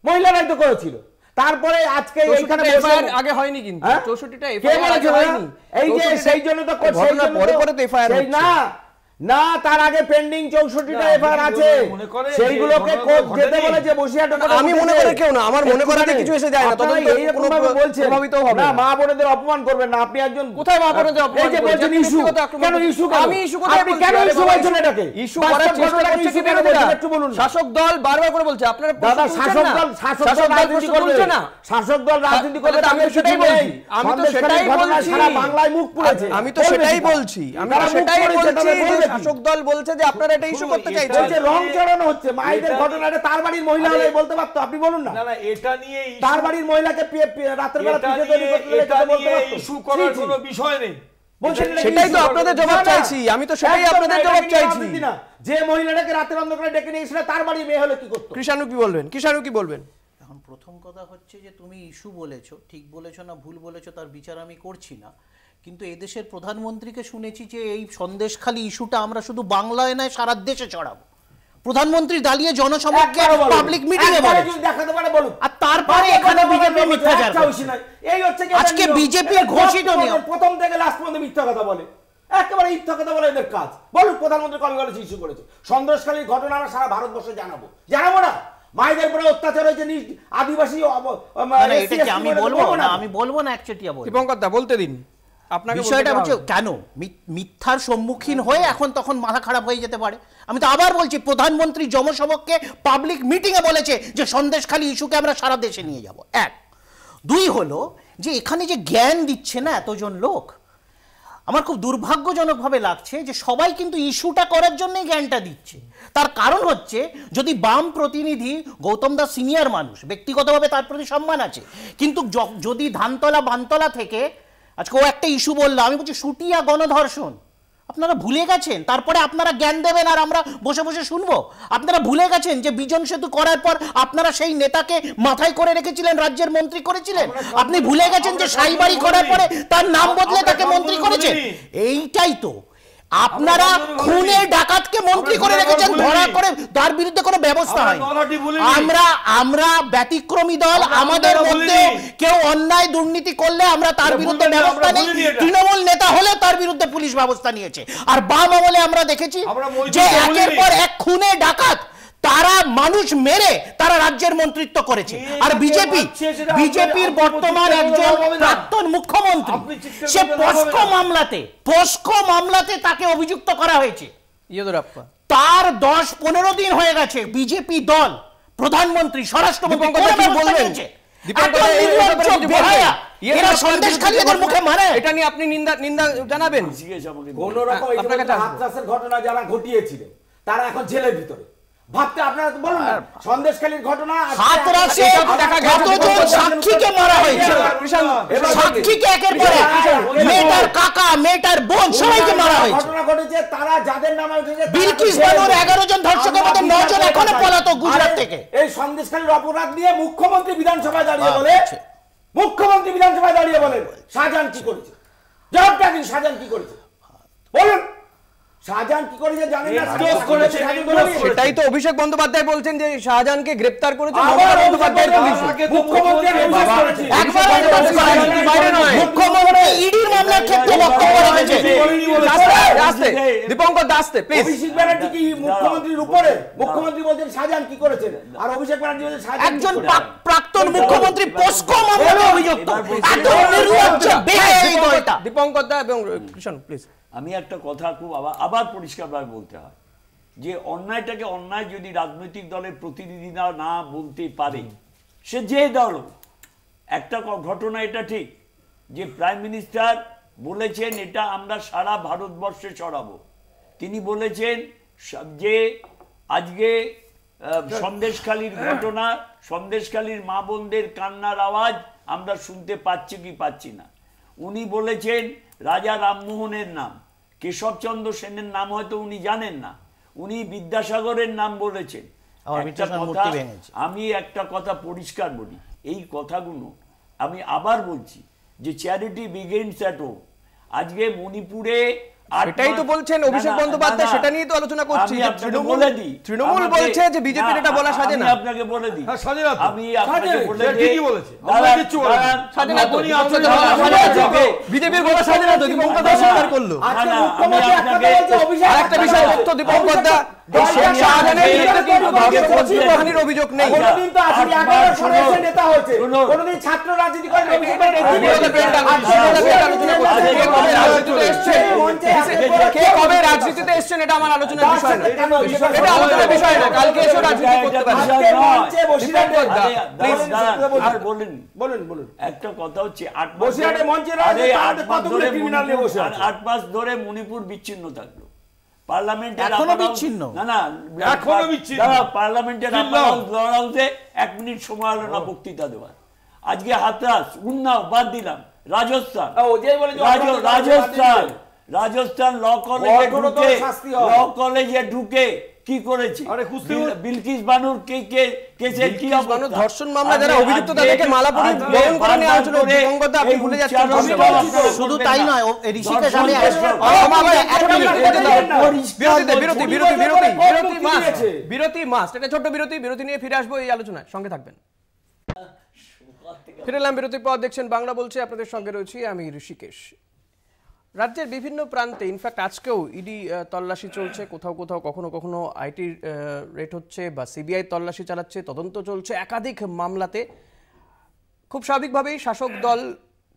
মহিলারাই তো করেছিল। তারপরে আজকে এইখানে এফআইআর আগে হয়নি, কিন্তু 64টা এফআইআর আগে হয়নি। এই যে সেই জন্য তো পরে পরে তো এফআইআর না না, তার আগে পেন্ডিং 64টা এফআইআর আছে, সেইগুলোকে কোর্ট যেতে বলে যে বসিয়াটা। আমি মনে করে কেউ না, আমার মনে করাতে কিছু এসে যায় না। তদন্ত এইরকম ভাবে বলছেন, প্রভাবিত হবে না। মা বোনেদের অপমান করবেন না। আপনি একজন কোথায় মা বোনেদের অপমান? এই যে বলছেন ইস্যু, কেন ইস্যু? আমি ইস্যু কোথায়? আপনি কেন ইস্যু বলছেন এটাকে? ইস্যু করার চেষ্টা করছে কি বিরোধীরা? একটু বলুন। শাসক দল বারবার করে বলছে, আপনারা দাদা শাসক দল রাজনীতি করবে না, শাসক দল রাজনীতি করবে। আমি তো সেটাই বলছি, আমি তো সেটাই বলছি, সারা বাংলায় মুখ পুড়েছে। আমি তো সেটাই বলছি, আমি তো সেটাই বলছি। শাসক দল বলছে যে আপনারা এটা ইস্যু করতে চাইছেন, বলছে রং চড়ানো হচ্ছে। মাইদের ঘটনাটা তার বাড়ির মহিলা হলে বলতে পারতো, আপনি বলুন না। না এটা নিয়ে তার বাড়ির মহিলাকে রাতের বেলা পিঠে তৈরি করতে এটা বলতে পারতো, ইস্যু করার কোনো বিষয় নেই। সেটাই তো আপনাদের জবাব চাইছি, আমি তো সেটাই আপনাদের জবাব চাইছি। যে মহিলাটাকে রাতের অন্ধকারে ডেকে নিয়ে এসে তার বাড়ির মেয়ে হলে কি করতো? কৃষাণু কি বলবেন? কৃষাণু কি বলবেন? এখন প্রথম কথা হচ্ছে যে তুমি ইস্যু বলেছো, ঠিক বলেছো না ভুল বলেছো তার বিচার আমি করছি না, কিন্তু এদেশের প্রধানমন্ত্রীকে শুনেছি যে এই সন্দেশখালী ইস্যুটা আমরা শুধু বাংলায় নয় সারা দেশে ছড়াবো। প্রধানমন্ত্রী দাঁড়িয়ে জনসমক্ষে পাবলিক মিটিংয়ে বলেন, আর তারপরে এখানে বিজেপি মিথ্যাচার করছে। এই হচ্ছে কি আজকে বিজেপির ঘোষিত নিয়ম, প্রথম থেকে লাস্ট পর্যন্ত মিথ্যা কথা বলে, একেবারে মিথ্যা কথা বলে এদের কাজ। বলুন প্রধানমন্ত্রী কবে বলেছে ইস্যু করেছে? সন্দেশখালীর ঘটনা আমরা সারা ভারতবর্ষে জানাবো, জানাবো না? মায়েদের উপরে অত্যাচার হয়েছে, আদিবাসী আমি বলবো না, আমি বলবো না একচেটিয়া বলবো। দীপঙ্কর দা বলতে দিন। বিষয়টা হচ্ছে কেন মিথ্যার সম্মুখীন হয়ে এখন তখন মাথা খারাপ হয়ে যেতে পারে। আমি তো আবার বলছি, প্রধানমন্ত্রী জনসমক্ষে পাবলিক মিটিংয়ে বলেছে যে সন্দেশখালী ইস্যুকে আমরা সারা দেশে নিয়ে যাব। এক, দুই হলো যে এখানে যে জ্ঞান দিচ্ছে না এতজন লোক, আমার খুব দুর্ভাগ্যজনকভাবে লাগছে যে সবাই কিন্তু ইস্যুটা করার জন্যই জ্ঞানটা দিচ্ছে। তার কারণ হচ্ছে, যদি বাম প্রতিনিধি গৌতম দাস সিনিয়র মানুষ, ব্যক্তিগতভাবে তার প্রতি সম্মান আছে, কিন্তু যদি ধানতলা বানতলা থেকে আজকে ও একটা ইস্যু বললো, আমি বলছি শুটিয়া গণধর্ষণ, আপনারা ভুলে গেছেন? তারপরে আপনারা জ্ঞান দেবেন আর আমরা বসে বসে শুনবো? আপনারা ভুলে গেছেন যে বিজন সেতু করার পর আপনারা সেই নেতাকে মাথায় করে রেখেছিলেন, রাজ্যের মন্ত্রী করেছিলেন? আপনি ভুলে গেছেন যে সাইবাড়ি করার পরে তার নাম বদলে তাকে মন্ত্রী করেছেন? এইটাই তো, আপনারা খুনে ডাকাতকে মন্ত্রী করে রেখেছেন, ধরা করে তার বিরুদ্ধে কোনো ব্যবস্থা হয়। আমরা ব্যতিক্রমী দল, আমাদের মধ্যে কেউ অন্যায় দুর্নীতি করলে আমরা তার বিরুদ্ধে ব্যবস্থা নেই। তৃণমূল নেতা হলে তার বিরুদ্ধে পুলিশ ব্যবস্থা নিয়েছে। আর বাম আমলে আমরা দেখেছি যে একের পর এক খুনে ডাকাত তারা মানুষ মেরে তারা রাজ্যের মন্ত্রিত্ব করেছে। আর বিজেপির বর্তমান একজন প্রাক্তন মুখ্যমন্ত্রী, সে পোস্কো মামলাতে তাকে অভিযুক্ত করা হয়েছে। তার 10-15 দিন হয়ে গেছে বিজেপি দল, প্রধানমন্ত্রী, স্বরাষ্ট্রমন্ত্রী এটা নিয়ে আপনি নিন্দা জানাবেন? কোন রকম হাতরাসের ঘটনা যারা ঘটিয়েছিলেন তারা এখন জেলের ভিতরে। ভাবতে আপনারা বলুন না, সন্দেশখালীর ঘটনা হাতরাসে কতজন সাক্ষীকে মারা হয়েছে, সাক্ষীকে একের পর এক, মেয়েটার কাকা, মেয়েটার বোন, সবাইকে মারা হয়েছে। ঘটনা ঘটেছে, তারা যাদের নামে উঠেছে বিলকিস বানুর 11 জন ধর্ষকের মধ্যে 9 জন এখনো পলাতক গুজরাট থেকে। এই সন্দেশখালীর অপরাধ নিয়ে মুখ্যমন্ত্রী বিধানসভায় দাঁড়িয়ে বলেন শাহজাহান কি করেছে? জবাবটা দিন, শাহজাহান কি করেছে বলুন? শাহজাহান কি করেছে জানেন না? সেটাই তো অভিষেক বন্দ্যোপাধ্যায় বলছেন যে শাহজাহানকে গ্রেফতার করেছে মুখ্যমন্ত্রী। ইডির মামলার ক্ষেত্রে বক্তব্য রেখেছে দীপঙ্কর দাস। অভিষেক ব্যানার্জি কি মুখ্যমন্ত্রীর উপরে? মুখ্যমন্ত্রী বলছেন শাহজাহান কি করেছেন, আর অভিষেক ব্যানার্জি বলছেন একজন প্রাক্তন মুখ্যমন্ত্রী পোস্কো মামলায় অভিযুক্ত। দীপঙ্কর দা এবং কৃষ্ণ প্লিজ। আমি একটা কথা খুব আবার পরিষ্কারভাবে বলতে হয় যে অন্যায়টাকে অন্যায় যদি রাজনৈতিক দলের প্রতিনিধিরা না বলতে পারে, সে যে দল, একটা ঘটনা এটা ঠিক যে প্রাইম মিনিস্টার বলেছেন এটা আমরা সারা ভারতবর্ষে ছড়াবো। তিনি বলেছেন যে আজকে সন্দেশখালীর ঘটনা, সন্দেশখালীর মা বোনদের কান্নার আওয়াজ আমরা শুনতে পাচ্ছি কি পাচ্ছি না। উনি বলেছেন রাজা রামমোহনের নাম, কেশবচন্দ্র সেনের নাম হয়তো উনি জানেন না, উনি বিদ্যাসাগরের নাম বলেছেন। আমি একটা কথা পরিষ্কার বলি, এই কথাগুলো আমি আবার বলছি যে চ্যারিটি বিগিনস অ্যাট হোম। আজকে মণিপুরে সেটাই তো বলছেন অভিষেক বন্দ্যোপাধ্যায়, সেটা নিয়ে তো আলোচনা করছি। তৃণমূল বলছে যে বিজেপির এটা বলা সাজে না। আপনাকে বলে দিই, আমি আপনাকে বলে দিই, ঠিকই বলেছে, বিজেপির বলা সাজে না তো দীপঙ্কর দা স্বীকার করলো। আরেকটা বিষয় তথ্য দীপঙ্কর দা, শেখ শাহজাহানের বিরুদ্ধে কিন্তু ধর্ষণ অভিযোগ নেই। কোনদিন তো আসলে 11 সদস্যের নেতা হয়েছে, কোনদিন ছাত্র রাজনীতি করে অভিযোগ করে কে কবে রাজনীতিতে এসেছেন এটা আমার আলোচনার বিষয় না, এটা আলোচনার বিষয় না। কালকে এসে রাজনীতি করতে পারেন। একটা কথা হচ্ছে 8 মাস ধরে মণিপুর বিচ্ছিন্ন থাকলো, পার্লামেন্টের এখনো বিচ্ছিন্ন পার্লামেন্টের 1 মিনিট সময় হলো না বক্তৃতা দেওয়ার। আজকে হাতরাস, উন্নাও বাদ দিলাম, রাজস্থান ল কলেজে ঢুকে কি করেছে, বিলকিস বানুর কেসের কি অবস্থা, ধর্ষণ মামলা যারা অভিযুক্ত তাদেরকে মালা পরিয়ে বরণ করে নেওয়া হয়েছিল। দীপঙ্কর আপনি ভুলে যাচ্ছেন। শুধু তাই নয়, ঋষিকেশ আমি বিরতি মাস্ট, এটা ছোট্ট বিরতি, বিরতি নিয়ে ফিরে আসবো এই আলোচনায়, সঙ্গে থাকবেন। ফিরে এলাম বিরতির পর, দেখছেন বাংলা বলছে, আপনাদের সঙ্গে রয়েছি আমি ঋষিকেশ। রাজ্যের বিভিন্ন প্রান্তে ইনফ্যাক্ট আজকেও ইডি তল্লাশি চলছে, কোথাও কোথাও কখনো কখনো আইটি রেট হচ্ছে বা সিবিআই তল্লাশি চালাচ্ছে, তদন্ত চলছে একাধিক মামলাতে। খুব স্বাভাবিকভাবেই শাসক দল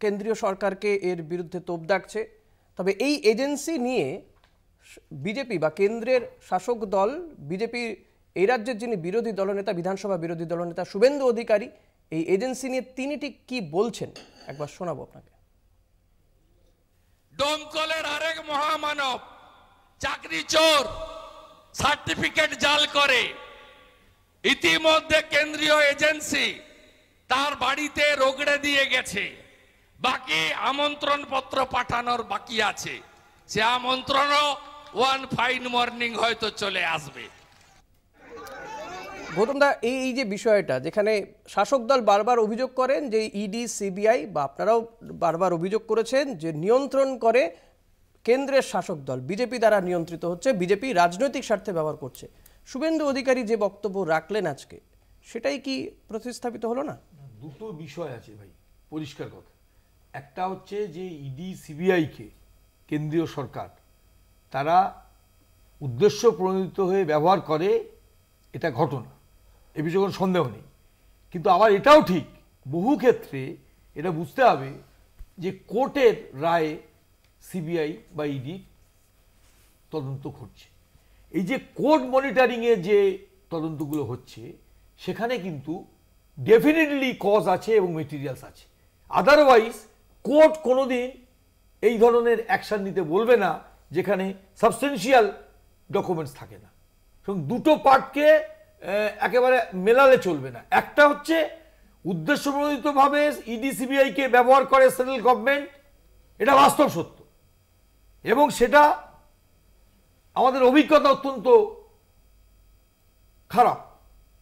কেন্দ্রীয় সরকারকে এর বিরুদ্ধে তোপ দাগছে। তবে এই এজেন্সি নিয়ে বিজেপি বা কেন্দ্রের শাসক দল বিজেপির এই রাজ্যের যিনি বিরোধী দলনেতা, বিধানসভা বিরোধী দলনেতা শুভেন্দু অধিকারী, এই এজেন্সি নিয়ে তিনি ঠিক কি বলছেন একবার শোনাবো আপনাকে। দমকলের আরেক মহামানব চাকরি চোর, সার্টিফিকেট জাল করে, ইতিমধ্যে কেন্দ্রীয় এজেন্সি তার বাড়িতে রগড়ে দিয়ে গেছে, বাকি আমন্ত্রণ পত্র পাঠানোর বাকি আছে। সে আমন্ত্রণও ওয়ান ফাইন মর্নিং হয়তো চলে আসবে। গৌতম দা, এই যে বিষয়টা যেখানে শাসক দল বারবার অভিযোগ করেন যে ইডি সিবিআই বা আপনারাও বারবার অভিযোগ করেছেন যে নিয়ন্ত্রণ করে কেন্দ্রের শাসক দল, বিজেপি দ্বারা নিয়ন্ত্রিত হচ্ছে, বিজেপি রাজনৈতিক স্বার্থে ব্যবহার করছে, শুভেন্দু অধিকারী যে বক্তব্য রাখলেন আজকে, সেটাই কি প্রতিস্থাপিত হলো না? দুটো বিষয় আছে ভাই, পরিষ্কার কথা। একটা হচ্ছে যে ইডি সিবিআইকে কেন্দ্রীয় সরকার তারা উদ্দেশ্য প্রণোদিত হয়ে ব্যবহার করে, এটা ঘটনা, এ বিষয়ে কোনো সন্দেহ নেই। কিন্তু আবার এটাও ঠিক, বহু ক্ষেত্রে এটা বুঝতে হবে যে কোর্টের রায়ে সিবিআই বা ইডি তদন্ত করছে। এই যে কোর্ট মনিটরিংয়ে যে তদন্তগুলো হচ্ছে, সেখানে কিন্তু ডেফিনেটলি কজ আছে এবং মেটেরিয়ালস আছে। আদারওয়াইজ কোর্ট কোনোদিন এই ধরনের অ্যাকশন নিতে বলবে না যেখানে সাবস্টেন্সিয়াল ডকুমেন্টস থাকে না। এবং দুটো পার্টকে একেবারে মেলালে চলবে না। একটা হচ্ছে উদ্দেশ্যপ্রণোদিতভাবে ইডি সিবিআইকে ব্যবহার করে সেন্ট্রাল গভর্নমেন্ট, এটা বাস্তব সত্য, এবং সেটা আমাদের অভিজ্ঞতা অত্যন্ত খারাপ,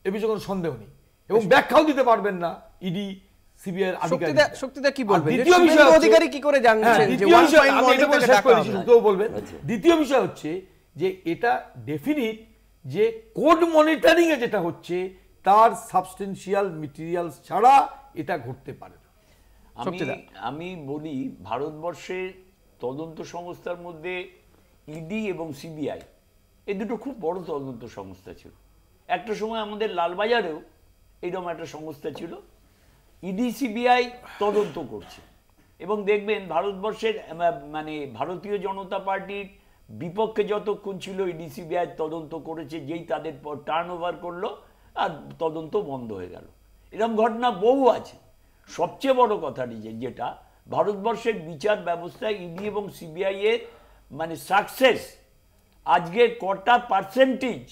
এ বিষয়ে কোনো সন্দেহ নেই, এবং ব্যাখ্যাও দিতে পারবেন না ইডি সিবিআই এর আধিকারিক। শক্তিদা কি বলবেন? দ্বিতীয় বিষয় অধিকারী কি করে জানছেন যে ওয়ান ফাইন মর্নিং থেকে ডাকা হবে? বলবেন। দ্বিতীয় বিষয় হচ্ছে যে এটা ডেফিনিট যে কোড মনিটরিং এ যেটা হচ্ছে তার সাবস্টেন্সিয়াল মেটেরিয়ালস ছাড়া এটা ঘটতে পারে না। আমি বলি, ভারতবর্ষের তদন্ত সংস্থার মধ্যে ইডি এবং সিবিআই এই দুটো খুব বড় তদন্ত সংস্থা ছিল। একটা সময় আমাদের লালবাজারেও এইরকম একটা সংস্থা ছিল। ইডি সিবিআই তদন্ত করছে এবং দেখবেন ভারতবর্ষের মানে ভারতীয় জনতা পার্টির বিপক্ষে যতক্ষণ ছিল ইডি সিবিআই তদন্ত করেছে, যেই তাদের টার্ন ওভার করলো আর তদন্ত বন্ধ হয়ে গেল। এরকম ঘটনা বহু আছে। সবচেয়ে বড় কথাটি যেটা ভারতবর্ষের বিচার ব্যবস্থায় ইডি এবং সিবিআই এর মানে সাকসেস আজকে কটা পার্সেন্টেজ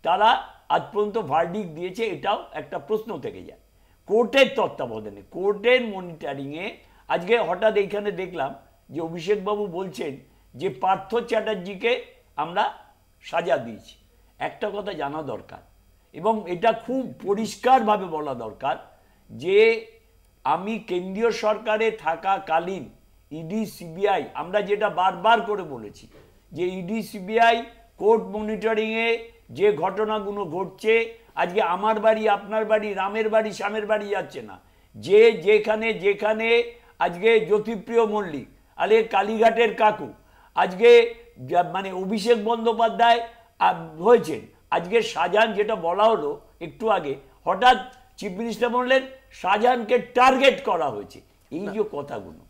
তারা আজ পর্যন্ত ভার্ডিক্ট দিয়েছে, এটাও একটা প্রশ্ন থেকে যায়। কোর্টের তত্ত্বাবধানে, কোর্টের মনিটরিংয়ে আজকে হঠাৎ এইখানে দেখলাম যে অভিষেকবাবু বলছেন যে পার্থ চ্যাটার্জিকে আমরা সাজা দিয়েছি। একটা কথা জানা দরকার এবং এটা খুব পরিষ্কারভাবে বলা দরকার যে আমি কেন্দ্রীয় সরকারে থাকাকালীন ইডি সিবিআই আমরা যেটা বারবার করে বলেছি যে ইডি সিবিআই কোর্ট মনিটরিংয়ে যে ঘটনাগুলো ঘটছে, আজকে আমার বাড়ি আপনার বাড়ি রামের বাড়ি শ্যামের বাড়ি যাচ্ছে না, যে যেখানে যেখানে আজকে জ্যোতিপ্রিয় মল্লিক আরে কালীঘাটের কাকু আজকে মানে অভিষেক বন্দ্যোপাধ্যায় হয়েছেন, আজকে শাহজাহান যেটা বলা হলো একটু আগে হঠাৎ চিফ মিনিস্টার বললেন শাহজাহানকে টার্গেট করা হয়েছে। এই যে কথাগুলো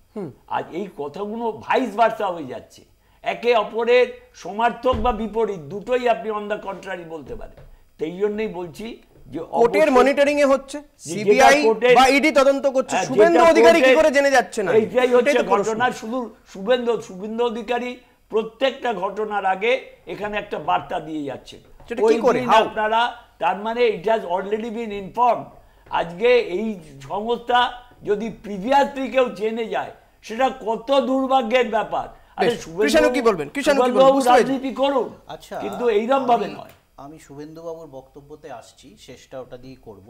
আজ এই কথাগুলো ভাইস ভার্সা হয়ে যাচ্ছে, একে অপরের সমার্থক বা বিপরীত দুটোই আপনি অন দ্য কন্ট্রারি বলতে পারেন। সেই জন্যই বলছি যে কোর্টের মনিটরিং এ হচ্ছে, সিবিআই বা ইডি তদন্ত করছে, শুভেন্দু অধিকারী কি করে জেনে যাচ্ছে না? এইটাই হচ্ছে ঘটনা। শুধু শুভেন্দু অধিকারী প্রত্যেকটা ঘটনার আগে এখানে একটা বার্তা দিয়ে যাচ্ছে, আপনারা তার মানে it has already been inform. আজকে এই সংস্থা যদি প্রিভিয়াসলি কেউ জেনে যায় সেটা কত দুর্ভাগ্যের ব্যাপার। রাজনীতি করুন, আচ্ছা, কিন্তু এইরকম ভাবে নয়। আমি শুভেন্দুবাবুর বক্তব্যতে আসছি, শেষটা ওটা দিয়ে করব।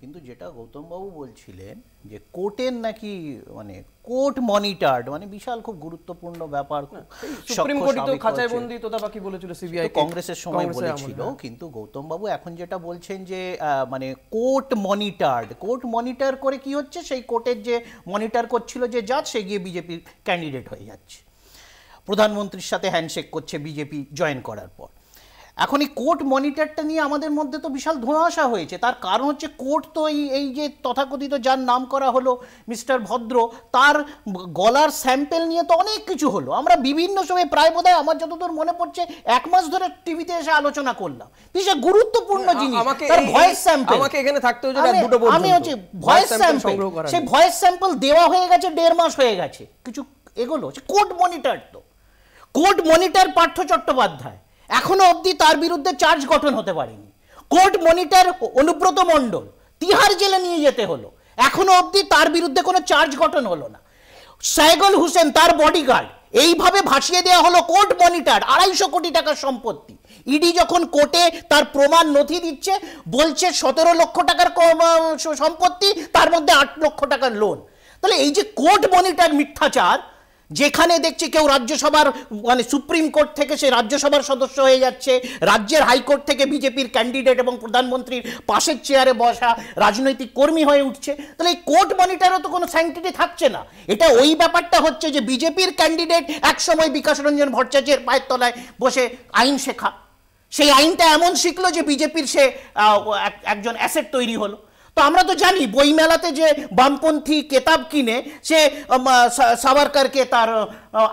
কিন্তু যেটা গৌতমবাবু বলছিলেন যে কোর্টের নাকি মানে কোর্ট মনিটরড, মানে বিশাল খুব গুরুত্বপূর্ণ ব্যাপার। সুপ্রিম কোর্ট তো খাঁচায় বন্দি তোতাপাকি বলেছিল সিবিআই, কংগ্রেসের সময় বলেছিল। কিন্তু গৌতমবাবু এখন যেটা বলছেন যে মানে কোর্ট মনিটরড, কোর্ট মনিটর করে কি হচ্ছে, সেই কোর্টের যে মনিটর করছিল যে জাজ, সে গিয়ে বিজেপির ক্যান্ডিডেট হয়ে যাচ্ছে, প্রধানমন্ত্রীর সাথে হ্যান্ডশেক করছে বিজেপি জয়েন করার পর। এখন এই কোর্ট মনিটরটা নিয়ে আমাদের মধ্যে তো বিশাল ধোঁয়াশা হয়েছে। তার কারণ হচ্ছে কোর্ট তো এই যে তথাকথিত যার নাম করা হলো মিস্টার ভদ্র, তার গলার স্যাম্পেল নিয়ে তো অনেক কিছু হলো। আমরা বিভিন্ন সময় প্রায় বোধহয় আমার যতদূর মনে পড়ছে 1 মাস ধরে টিভিতে এসে আলোচনা করলাম। বিশাল গুরুত্বপূর্ণ জিনিস তার ভয়েস স্যাম্পল। আমাকে এখানে থাকতে হচ্ছে রাত 2টো পর্যন্ত। আমি হচ্ছে ভয়েস স্যাম্পল, সেই ভয়েস স্যাম্পল দেওয়া হয়ে গেছে 1.5 মাস হয়ে গেছে, কিছু এগুলো কোর্ট মনিটর। তো কোর্ট মনিটর পার্থ চট্টোপাধ্যায় এখনো অবধি তার বিরুদ্ধে চার্জ গঠন হতে পারেনি। কোর্ট মনিটর অনুব্রত মণ্ডল তিহার জেলে নিয়ে যেতে হলো, এখনো অবধি তার বিরুদ্ধে কোনো চার্জ গঠন হলো না। সাইগল হোসেন তার বডিগার্ড এইভাবে ভাসিয়ে দেওয়া হলো কোর্ট মনিটর, 250 কোটি টাকার সম্পত্তি। ইডি যখন কোর্টে তার প্রমাণ নথি দিচ্ছে বলছে 17 লক্ষ টাকার সম্পত্তি, তার মধ্যে 8 লক্ষ টাকার লোন। তাহলে এই যে কোর্ট মনিটর মিথ্যাচার, যেখানে দেখছি কেউ রাজ্যসভার মানে সুপ্রিম কোর্ট থেকে সে রাজ্যসভার সদস্য হয়ে যাচ্ছে, রাজ্যের হাইকোর্ট থেকে বিজেপির ক্যান্ডিডেট এবং প্রধানমন্ত্রীর পাশের চেয়ারে বসা রাজনৈতিক কর্মী হয়ে উঠছে, তাহলে এই কোর্ট মনিটরও তো কোনো স্যাংটিটি থাকছে না। এটা ওই ব্যাপারটা হচ্ছে যে বিজেপির ক্যান্ডিডেট একসময় বিকাশ রঞ্জন ভট্টাচার্যের পায়ের তলায় বসে আইন শেখা, সেই আইনটা এমন শিখলো যে বিজেপির সে একজন অ্যাসেট তৈরি হলো। তো আমরা তো জানি বইমেলাতে যে বামপন্থী কেতাব কিনে সে সাভারকারকে তার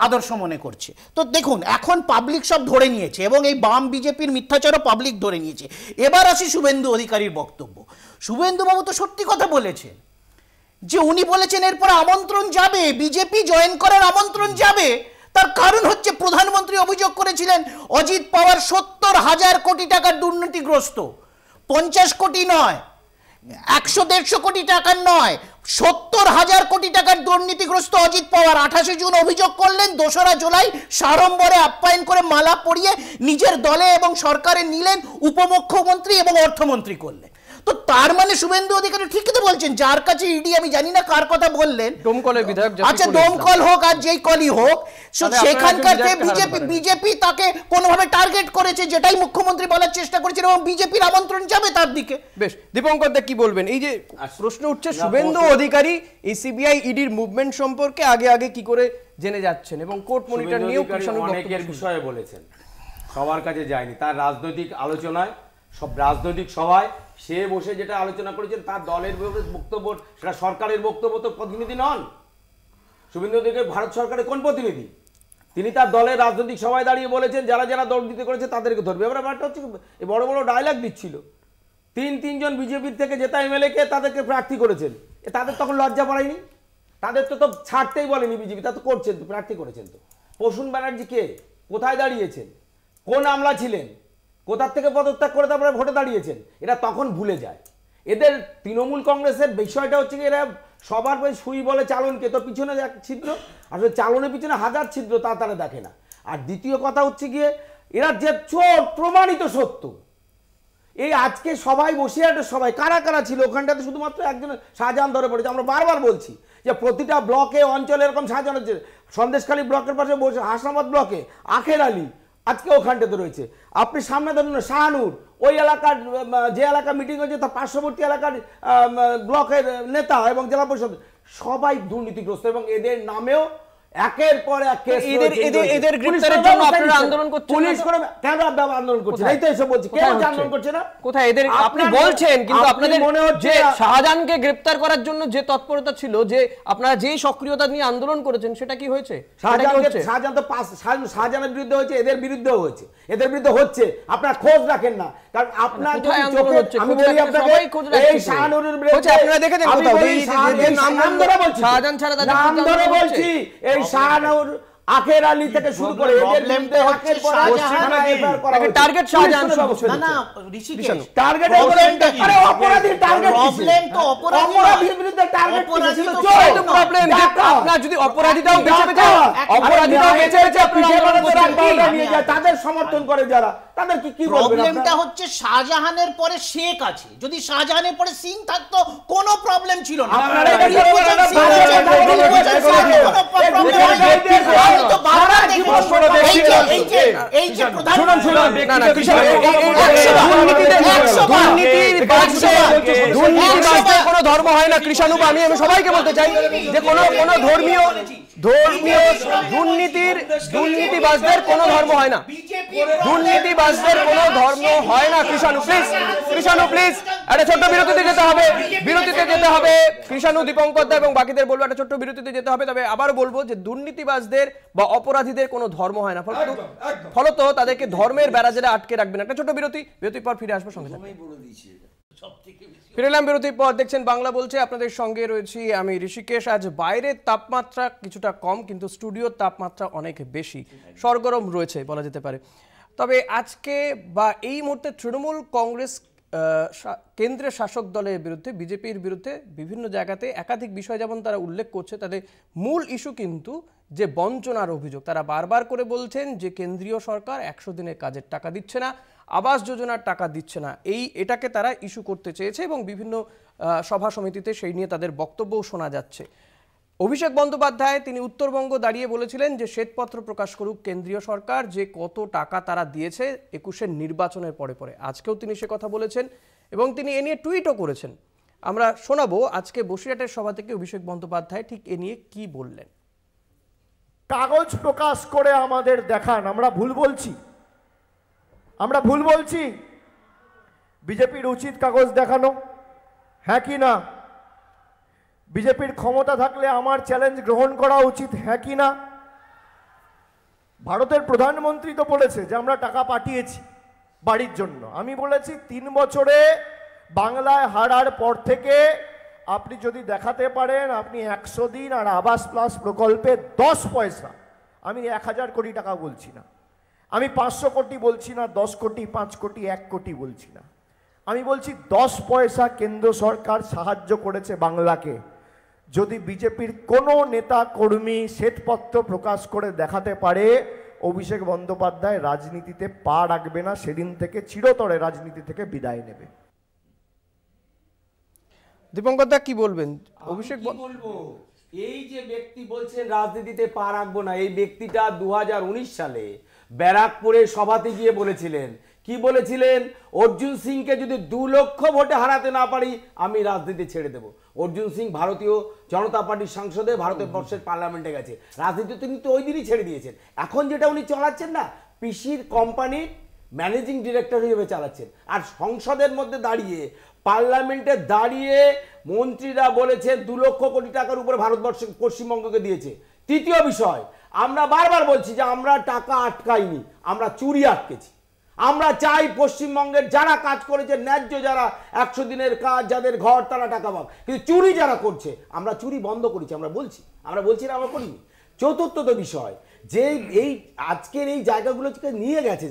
আদর্শ মনে করছে। তো দেখুন এখন পাবলিক সব ধরে নিয়েছে এবং এই বাম বিজেপির মিথ্যাচারও পাবলিক ধরে নিয়েছে। এবার আসি শুভেন্দু অধিকারীর বক্তব্য। শুভেন্দুবাবু তো সত্যি কথা বলেছেন যে উনি বলেছেন এরপর আমন্ত্রণ যাবে, বিজেপি জয়েন করার আমন্ত্রণ যাবে। তার কারণ হচ্ছে প্রধানমন্ত্রী অভিযোগ করেছিলেন অজিত পাওয়ার 70,000 কোটি টাকার দুর্নীতিগ্রস্ত, 50 কোটি নয়, 100-150 কোটি টাকার নয়, 70,000 কোটি টাকার দুর্নীতিগ্রস্ত অজিত পাওয়ার। 28 জুন অভিযোগ করলেন, 2রা জুলাই সাড়ম্বরে আপ্যায়ন করে মালা পরিয়ে নিজের দলে এবং সরকারে নিলেন, উপমুখ্যমন্ত্রী এবং অর্থমন্ত্রী করলেন। তো তার মানে শুভেন্দু অধিকারী ঠিকই তো বলছেন, যার কাছে ইডি, আমি জানি না কার কথা বললেন, দমকলের বিধায়ক, আচ্ছা দমকল হোক আর যেই কলই হোক, সেখানকার বিজেপি তাকে কোনোভাবে টার্গেট করেছে, যেটাই মুখ্যমন্ত্রী বলার চেষ্টা করেছেন, এবং বিজেপির আমন্ত্রণ যাবে তার দিকে। বেশ, দীপঙ্কর দা কি বলবেন? এই যে প্রশ্ন উঠছে শুভেন্দু অধিকারী এই সিবিআই ইডির মুভমেন্ট সম্পর্কে আগে কি করে জেনে যাচ্ছেন এবং কোর্ট মনিটর নিয়েও অনেকের বিষয়ে বলেছেন, সবার কাছে যায়নি। তার রাজনৈতিক আলোচনায়, সব রাজনৈতিক সভায় সে বসে যেটা আলোচনা করেছেন তার দলের বক্তব্য, সেটা সরকারের বক্তব্য, তো প্রতিনিধি নন। শুভেন্দু অধিকারী ভারত সরকারের কোন প্রতিনিধি? তিনি তার দলের রাজনৈতিক সভায় দাঁড়িয়ে বলেছেন যারা যারা দুর্নীতি করেছে তাদেরকে ধরবে। এবার ব্যাপারটা হচ্ছে বড় বড় ডায়লগ দিচ্ছিল, 3 জন বিজেপির থেকে জেতা এমএলএ কে তাদেরকে প্রার্থী করেছেন, তাদের তখন লজ্জা পড়ায়নি? তাদের তো ছাড়তেই বলেনি বিজেপি, তা তো করছেন, তো প্রার্থী করেছেন। তো প্রসূন ব্যানার্জি কে, কোথায় দাঁড়িয়েছেন, কোন আমলা ছিলেন, কোথার থেকে পদত্যাগ করে তারপরে ভোটে দাঁড়িয়েছেন, এরা তখন ভুলে যায়। এদের তৃণমূল কংগ্রেসের বিষয়টা হচ্ছে কি, এরা সবার সুই বলে চালনকে, তো পিছনে এক ছিদ্র, আসলে চালনের পিছনে হাজার ছিদ্র, তা তারা দেখে না। আর দ্বিতীয় কথা হচ্ছে গিয়ে, এরা যে চোর প্রমাণিত সত্য। এই আজকে সবাই বসে আছে, সবাই কারা কারা ছিল ওখানটাতে, শুধুমাত্র একজন শাহজাহান ধরে পড়েছে। আমরা বারবার বলছি যে প্রতিটা ব্লকে অঞ্চলে এরকম শাহজাহান হচ্ছে। সন্দেশখালী ব্লকের পাশে বসে হাসনাবাদ ব্লকে আখের আলী আজকে ওখানটাতে রয়েছে। আপনি সামনে ধরুন শাহানুর, ওই এলাকার যে এলাকা মিটিং হয়েছে তার পার্শ্ববর্তী এলাকার ব্লকের নেতা এবং জেলা পরিষদ সবাই দুর্নীতিগ্রস্ত, এবং এদের নামেও একের পর এক কেস। এদের গ্রেফতারের জন্য আপনারা আন্দোলন করছেন, পুলিশ করে কেন আন্দোলন করছে? এই তো এসব বলছি, কেন আন্দোলন করছে না? কোথায় এদের? আপনি বলছেন, কিন্তু আপনাদের মনে হচ্ছে শাহজাহানকে গ্রেফতার করার জন্য যে তৎপরতা ছিল, যে আপনারা যেই সক্রিয়তা নিয়ে আন্দোলন করেছেন, সেটা কি হয়েছে? শাহজাহানের বিরুদ্ধে হয়েছে, এদের বিরুদ্ধেও হয়েছে, এদের বিরুদ্ধে হচ্ছে। আপনারা খোঁজ রাখেন না, কারণ আপনার যদি চোখে, আমি বলি আপনাকে, এই শাহানুরের বিরুদ্ধে আপনারা দেখেছেন কোথাও নাম ধরে বলছি, শাহজাহান ছাড়া তাদের নাম ধরে বলছি, এই শাহানুর আখের আলী থেকে শুরু করে এদের বিরুদ্ধে একের পর এক এফআইআর করা হচ্ছে। টার্গেট শাহজাহান, না না ঋষিকেশ, টার্গেট আরে অপরাধীর টার্গেট, প্রবলেম তো অপরাধীর বিরুদ্ধে টার্গেট ছিল। তো প্রবলেম যে আপনারা যদি অপরাধীটাও বেঁচে বেঁচে আপনারা নিয়ে যায়, তাদের সমর্থন করে যারা, তাদের কি বলবেন? প্রবলেমটা হচ্ছে শাহজাহানের পরে শেখ আছে, যদি শাহজাহানের পরে সিং থাকতো কোনো প্রবলেম ছিল না। কোনো ধর্ম হয় না কৃষাণু। আমি সবাইকে বলতে চাই যে কোনো ধর্মীয় দুর্নীতিবাজদের কোনো ধর্ম হয় না, দুর্নীতিবাজদের কোনো ধর্ম হয় না। কৃষাণু প্লিজ একটা ছোট্ট বিরতিতে যেতে হবে। কৃষাণু, দীপঙ্কর দা এবং বাকিদের বলবো একটা ছোট্ট বিরতিতে যেতে হবে। তবে আবারও বলবো যে দুর্নীতিবাজদের বা অপরাধীদের কোনো ধর্ম হয় না, ফলত তাদেরকে ধর্মের বেড়াজালে আটকে রাখবেন। একটা ছোট্ট বিরতির পর ফিরে আসবো সঙ্গে সঙ্গে। ফিরে এলাম বিরতির পর, দেখছেন বাংলা বলছে, আপনাদের সঙ্গে রয়েছি আমি ঋষিকেশ। আজ বাইরের তাপমাত্রা কিছুটা কম, কিন্তু স্টুডিওর তাপমাত্রা অনেক বেশি, সরগরম রয়েছে বলা যেতে পারে। তবে আজকে বা এই মুহূর্তে তৃণমূল কংগ্রেস কেন্দ্রের শাসক দলের বিরুদ্ধে, বিজেপির বিরুদ্ধে বিভিন্ন জায়গাতে একাধিক বিষয় যেমন তারা উল্লেখ করছে, তাদের মূল ইস্যু কিন্তু যে বঞ্চনার অভিযোগ। তারা বারবার করে বলছেন যে কেন্দ্রীয় সরকার 100 দিনের কাজের টাকা দিচ্ছে না, আবাস যোজনার টাকা দিচ্ছে না, এটাকে তারা ইস্যু করতে চেয়েছে এবং বিভিন্ন সভা সমিতিতে সেই নিয়ে তাদের বক্তব্যও শোনা যাচ্ছে। অভিষেক বন্দ্যোপাধ্যায় তিনি উত্তরবঙ্গ দাঁড়িয়ে বলেছিলেন যে শ্বেতপত্র প্রকাশ করুক কেন্দ্রীয় সরকার, যে কত টাকা তারা দিয়েছে 21-এর নির্বাচনের পরে। আজকেও তিনি সে কথা বলেছেন এবং তিনি এ নিয়ে টুইটও করেছেন। আমরা শোনাবো আজকে বসিরহাটের সভা থেকে অভিষেক বন্দ্যোপাধ্যায় ঠিক এ নিয়ে কি বললেন। কাগজ প্রকাশ করে আমাদের দেখান, আমরা ভুল বলছি? বিজেপির উচিত কাগজ দেখানো, হ্যাঁ কি না? বিজেপির ক্ষমতা থাকলে আমার চ্যালেঞ্জ গ্রহণ করা উচিত, হ্যাঁ কি না? ভারতের প্রধানমন্ত্রী তো বলেছে যে আমরা টাকা পাঠিয়েছি বাড়ির জন্য। আমি বলেছি 3 বছরে বাংলায় হারার পর থেকে আপনি যদি দেখাতে পারেন আপনি 100 দিন আর আবাস প্লাস প্রকল্পে 10 পয়সা, আমি 1000 কোটি টাকা বলছি না, আমি 500 কোটি বলছি না, 10 কোটি, 5 কোটি, 1 কোটি বলছি না, আমি বলছি 10 পয়সা কেন্দ্র সরকার সাহায্য করেছে বাংলাকে। যদি বিজেপির কোনো নেতা কর্মী শ্বেতপত্র প্রকাশ করে দেখাতে পারে, অভিষেক বন্দ্যোপাধ্যায় রাজনীতিতে পা রাখবে না, সেদিন থেকে চিরতরে রাজনীতি থেকে বিদায় নেবে। দীপঙ্কর দা কি বলবেন? অভিষেক বলবো, এই যে ব্যক্তি বলছেন রাজনীতিতে পা রাখবো না, এই ব্যক্তিটা 2019 সালে ব্যারাকপুরে সভাতে গিয়ে বলেছিলেন, কি বলেছিলেন? অর্জুন সিংকে যদি 2 লক্ষ ভোটে হারাতে না পারি আমি রাজনীতি ছেড়ে দেব। অর্জুন সিং ভারতীয় জনতা পার্টির সাংসদে ভারতবর্ষের পার্লামেন্টে গেছে, রাজনীতি তিনি তো ওই দিনই ছেড়ে দিয়েছেন। এখন যেটা উনি চালাচ্ছেন না, পিসির কোম্পানির ম্যানেজিং ডিরেক্টর হিসেবে চালাচ্ছেন। আর সংসদের মধ্যে দাঁড়িয়ে, পার্লামেন্টে দাঁড়িয়ে মন্ত্রীরা বলেছেন 2 লক্ষ কোটি টাকার উপরে ভারতবর্ষ পশ্চিমবঙ্গকে দিয়েছে। তৃতীয় বিষয়, আমরা বারবার বলছি যে আমরা টাকা আটকাইনি, আমরা চুরি আটকেছি। আমরা চাই পশ্চিমবঙ্গের যারা কাজ করেছে ন্যায্য, যারা 100 দিনের কাজ, যাদের ঘর, তারা টাকা পাক। কিন্তু চুরি যারা করছে, আমরা চুরি বন্ধ করেছি, আমরা বলছি না আমরা করিনি। চতুর্থ বিষয় যে এই আজকের এই জায়গাগুলোকে নিয়ে গেছে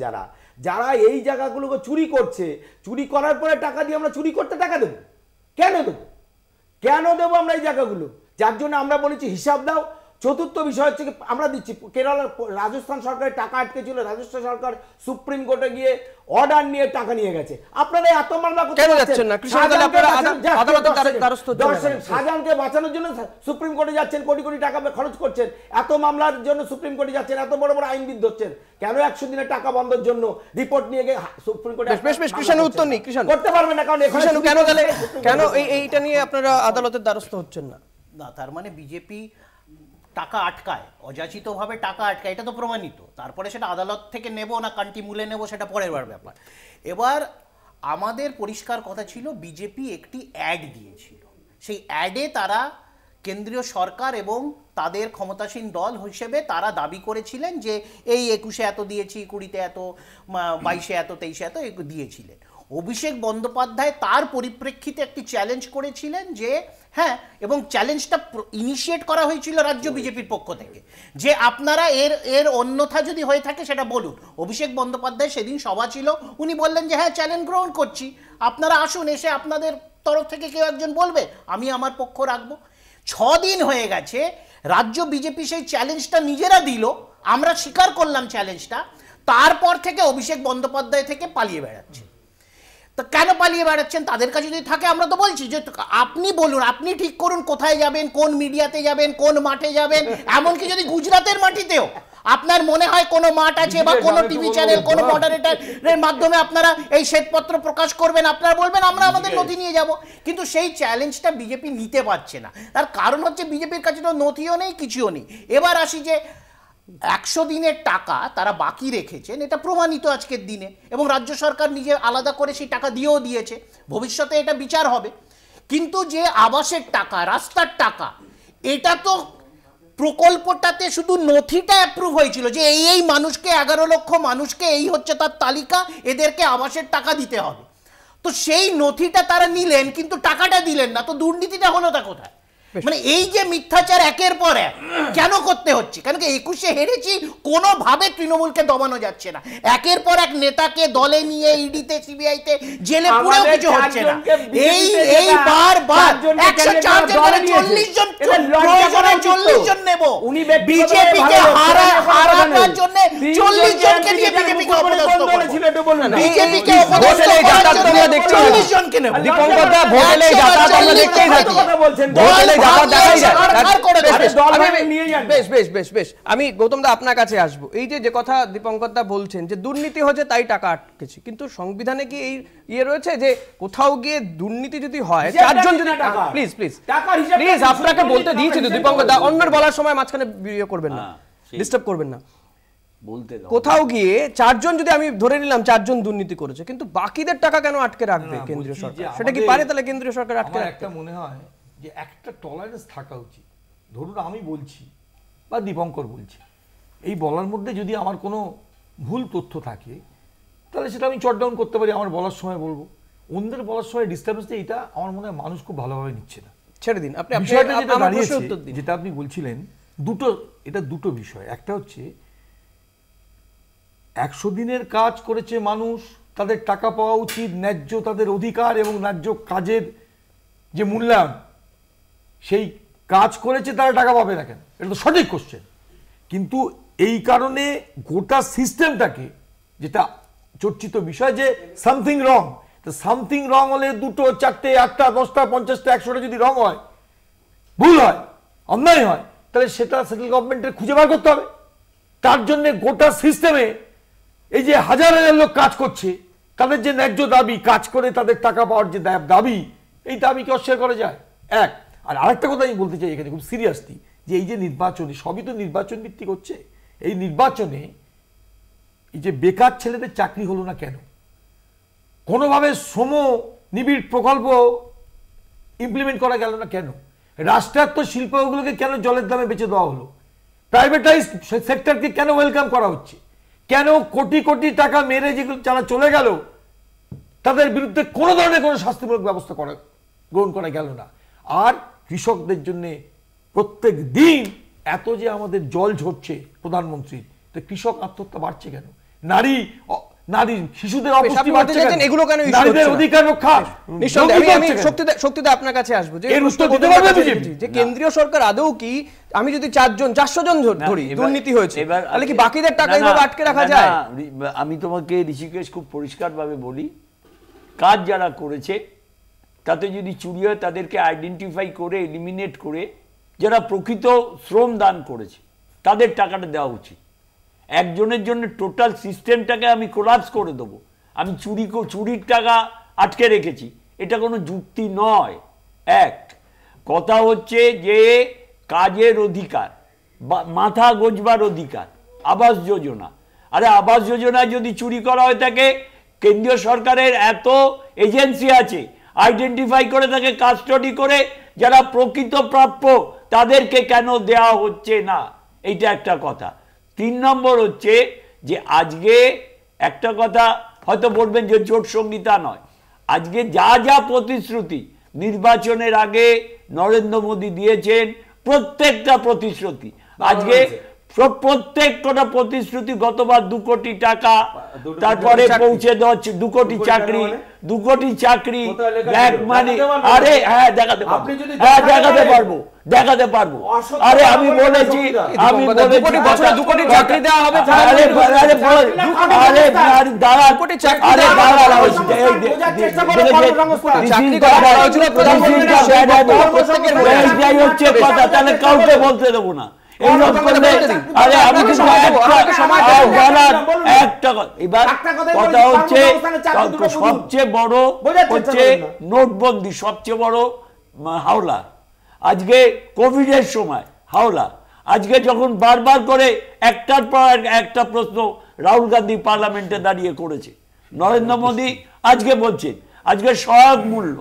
যারা এই জায়গাগুলোকে চুরি করছে, চুরি করার পরে টাকা দিয়ে আমরা চুরি করতে টাকা দেবো কেন দেবো আমরা এই জায়গাগুলো? যার জন্য আমরা বলেছি হিসাব দাও। চতুর্থ বিষয় হচ্ছে আমরা দিচ্ছি, কেরালা রাজস্থান সরকারের টাকা আটকে ছিল, রাজস্থান সরকার সুপ্রিম কোর্টে গিয়ে অর্ডার নিয়ে টাকা নিয়ে গেছে। আপনারা এত মামলা কেন যাচ্ছেন না? শাহজাহানকে বাঁচানোর জন্য সুপ্রিম কোর্টে যাচ্ছেন, কোটি কোটি টাকা খরচ করছেন, এত মামলার জন্য সুপ্রিম কোর্টে যাচ্ছেন, এত বড় বড় আইনবিদ হচ্ছেন, কেন 100 দিনের টাকা বন্ধের জন্য রিপোর্ট নিয়ে গিয়ে সুপ্রিম কোর্টে? বেশ কৃষাণু উত্তর নেই, কৃষাণু করতে পারবেন না, কারণ কৃষাণু কেন এইটা নিয়ে আপনারা আদালতের দ্বারস্থ হচ্ছেন না? তার মানে বিজেপি টাকা আটকায়, অযাচিতভাবে টাকা আটকায়, এটা তো প্রমাণিত। তারপরে সেটা আদালত থেকে নেব না কান্টি মূলে নেব, সেটা পরের ব্যাপার। এবার আমাদের পরিষ্কার কথা ছিল, বিজেপি একটি অ্যাড দিয়েছিল, সেই অ্যাডে তারা কেন্দ্রীয় সরকার এবং তাদের ক্ষমতাসীন দল হিসেবে তারা দাবি করেছিলেন যে এই 21-এ এত দিয়েছি, 20-তে এত, 22-এ এত, 23-এ এত দিয়েছিলেন। অভিষেক বন্দ্যোপাধ্যায় তার পরিপ্রেক্ষিতে একটি চ্যালেঞ্জ করেছিলেন যে হ্যাঁ, এবং চ্যালেঞ্জটা ইনিশিয়েট করা হয়েছিল রাজ্য বিজেপির পক্ষ থেকে, যে আপনারা এর অন্যথা যদি হয়ে থাকে সেটা বলুন। অভিষেক বন্দ্যোপাধ্যায় সেদিন সভা ছিল, উনি বললেন যে হ্যাঁ, চ্যালেঞ্জ গ্রহণ করছি, আপনারা আসুন, এসে আপনাদের তরফ থেকে কেউ একজন বলবে, আমি আমার পক্ষ রাখবো। 6 দিন হয়ে গেছে, রাজ্য বিজেপি সেই চ্যালেঞ্জটা নিজেরা দিল, আমরা স্বীকার করলাম চ্যালেঞ্জটা, তারপর থেকে অভিষেক বন্দ্যোপাধ্যায় থেকে পালিয়ে বেড়াচ্ছে। তো কেন পালিয়ে বেড়াচ্ছেন? তাদের কাছে যদি থাকে, আমরা তো বলছি যে আপনি বলুন, আপনি ঠিক করুন কোথায় যাবেন, কোন মিডিয়াতে যাবেন, কোন মাঠে যাবেন। এমনকি যদি গুজরাটের মাটিতেও আপনার মনে হয় কোনো মাঠ আছে বা কোনো টিভি চ্যানেল, কোনো মডারেটরের মাধ্যমে আপনারা এই শ্বেতপত্র প্রকাশ করবেন, আপনারা বলবেন আমরা আমাদের নথি নিয়ে যাব, কিন্তু সেই চ্যালেঞ্জটা বিজেপি নিতে পারছে না। তার কারণ হচ্ছে বিজেপির কাছে তো নথিও নেই, কিছুও নেই। এবার আসি যে 100 দিনের টাকা তারা বাকি রেখেছেন, এটা প্রমাণিত আজকের দিনে, এবং রাজ্য সরকার নিজে আলাদা করে সেই টাকা দিয়েও দিয়েছে, ভবিষ্যতে এটা বিচার হবে। কিন্তু যে আবাসের টাকা, রাস্তার টাকা, এটা তো প্রকল্পটাতে শুধু নথিটা অ্যাপ্রুভ হয়েছিল যে এই মানুষকে, 11 লক্ষ মানুষকে, এই হচ্ছে তার তালিকা, এদেরকে আবাসের টাকা দিতে হবে। তো সেই নথিটা তারা নিলেন, কিন্তু টাকাটা দিলেন না। তো দুর্নীতিটা হলোটা কোথায়? মানে এই যে মিথ্যাচার একের পর এক কেন করতে হচ্ছে? কেন কি 21-এ হেরেছি, কোনোভাবে তৃণমূলকে দমানো যাচ্ছে না, একের পর এক নেতাকে দলে নিয়ে ইডিতে, সিবিআইতে, জেলে পুরেও কিছু হচ্ছে না। এই বারবার 104 জন করে 40 জন, প্রয়োজনে 40 জন নেব। বিজেপিকে হারানোর জন্য 40 জনকে দিয়ে বিজেপিকে অপদস্থ করব, বিজেপিকে অপদস্থ করার জন্য 40 জনকে নেব। দীপঙ্কর ভোটেলে যাতায়াত আমরা দেখতেই থাকি, ভোটেলে আমি গৌতম দা আপনার কাছে আসবো। এই যে কথা দীপঙ্কর দা বলছেন যে দুর্নীতি হচ্ছে তাই টাকা আটকেছে, কিন্তু সংবিধানে কি এই রয়েছে যে কোথাও গিয়ে দুর্নীতি যদি হয়, 4 জন যদি, প্লিজ আপনাকে বলতে দিয়েছি তো দীপঙ্কর দা, অন্যের বলার সময় মাঝখানে বিয়ে করবেন না, ডিস্টার্ব করবেন না। কোথাও গিয়ে 4 জন যদি আমি ধরে নিলাম 4 জন দুর্নীতি করেছে, কিন্তু বাকিদের টাকা কেন আটকে রাখবে কেন্দ্রীয় সরকার? সেটা কি পারে তাহলে কেন্দ্রীয় সরকার আটকে রাখতে? একটা মনে হয় যে একটা টলারেন্স থাকা উচিত। ধরুন আমি বলছি বা দীপঙ্কর বলছি, এই বলার মধ্যে যদি আমার কোনো ভুল তথ্য থাকে তাহলে সেটা আমি চট ডাউন করতে পারি, আমার বলার সময় বলবো। অন্যদের বলার সময় ডিস্টার্বেন্স, এটা আমার মনে হয় মানুষ খুব ভালোভাবে নিচ্ছে না। ছেড়ে দিন আপনি, যেটা আপনি বলছিলেন, এটা দুটো বিষয়। একটা হচ্ছে 100 দিনের কাজ করেছে মানুষ, তাদের টাকা পাওয়া উচিত, ন্যায্য তাদের অধিকার এবং ন্যায্য কাজের যে মূল্যায়ন, সেই কাজ করেছে তারা টাকা পাবে না কেন, এটা তো সঠিক কোশ্চেন। কিন্তু এই কারণে গোটা সিস্টেমটাকে, যেটা চর্চিত বিষয় যে সামথিং রং, তো সামথিং রং হলে 2, 4, 8, 10, 50, 100টা যদি রং হয়, ভুল হয়, অন্যায় হয়, তাহলে সেটা সেন্ট্রাল গভর্নমেন্টের খুঁজে বার করতে হবে। তার জন্য গোটা সিস্টেমে এই যে হাজার হাজার লোক কাজ করছে, তাদের যে ন্যায্য দাবি, কাজ করে তাদের টাকা পাওয়ার যে দাবি, এই দাবিকে অস্বীকার করা যায় এক। আর আরেকটা কথা আমি বলতে চাই এখানে খুব সিরিয়াসলি, যে এই যে নির্বাচনে, সবই তো নির্বাচন ভিত্তিক হচ্ছে, এই নির্বাচনে এই যে বেকার ছেলেদের চাকরি হলো না কেন? কোনোভাবে নিবিড় প্রকল্প ইমপ্লিমেন্ট করা গেল না কেন? রাষ্ট্রায়ত্ত শিল্পগুলোকে কেন জলের দামে বেচে দেওয়া হলো? প্রাইভেটাইজ সেক্টরকে কেন ওয়েলকাম করা হচ্ছে? কেন কোটি কোটি টাকা মেরে যেগুলো যারা চলে গেল তাদের বিরুদ্ধে কোনো ধরনের কোনো শাস্তিমূলক ব্যবস্থা গ্রহণ করা গেল না? আর কৃষকদের জন্য প্রত্যেক দিন এত যে আমাদের জল ঝরছে প্রধানমন্ত্রী, তো কৃষক আত্মহত্যা বাড়ছে কেন? নারী শিশুদের অপুষ্টি বাড়ছে কেন? এগুলো কেন নারীদের অধিকার রক্ষা আমি শক্তিতে আপনার কাছে আসবো যে এর উত্তর দিতে পারবে বিজেপি? যে কেন্দ্রীয় সরকার আদৌ কি, আমি যদি 400 জন ধরি দুর্নীতি হয়েছে, তাহলে কি বাকিদের টাকা এইভাবে আটকে রাখা যায়? আমি তোমাকে ঋষিকেশ খুব পরিষ্কারভাবে বলি, কাজ যারা করেছে তাতে যদি চুরি হয় তাদেরকে আইডেন্টিফাই করে এলিমিনেট করে যারা প্রকৃত শ্রম দান করেছে তাদের টাকাটা দেওয়া উচিত। একজনের জন্য টোটাল সিস্টেমটাকে আমি কোলাপস করে দেবো, আমি চুরির টাকা আটকে রেখেছি, এটা কোনো যুক্তি নয়। এক কথা হচ্ছে যে কাজের অধিকার, মাথা গোজবার অধিকার, আবাস যোজনা, আরে আবাস যোজনায় যদি চুরি করা হয়ে থাকে, কেন্দ্রীয় সরকারের এত এজেন্সি আছে, আইডেন্টিফাই করে তাকে কাস্টডি করে যারা প্রকৃত প্রাপ্য তাদেরকে কেন দেওয়া হচ্ছে না, এইটা একটা কথা। 3 নম্বর হচ্ছে যে আজকে একটা কথা হয়তো বলবেন যে জোট সংহিতা নয়, আজকে যা যা প্রতিশ্রুতি নির্বাচনের আগে নরেন্দ্র মোদী দিয়েছেন, প্রত্যেকটা প্রতিশ্রুতি আজকে প্রত্যেকটা প্রতিশ্রুতি, গতবার 2 কোটি টাকা, তারপরে পৌঁছে দেওয়া 2 কোটি চাকরি, 2 কোটি চাকরি, ব্যাক মানি, আরে হ্যাঁ দেখাতে পারবো, দেখাতে পারবো। আরে আমি বলেছি 2 কোটি চাকরি দেওয়া হবে, হচ্ছে কথা, তাহলে কাউকে বলতে দেবো না। সবচেয়ে বড় হচ্ছে নোটবন্দি, সবচেয়ে বড় হাওলা। আজকে কোভিডের সময় হাওলা, আজকে যখন বারবার করে একটার পর একটা প্রশ্ন রাহুল গান্ধী পার্লামেন্টে দাঁড়িয়ে করেছে, নরেন্দ্র মোদী আজকে বলছেন আজকে সহায়ক মূল্য,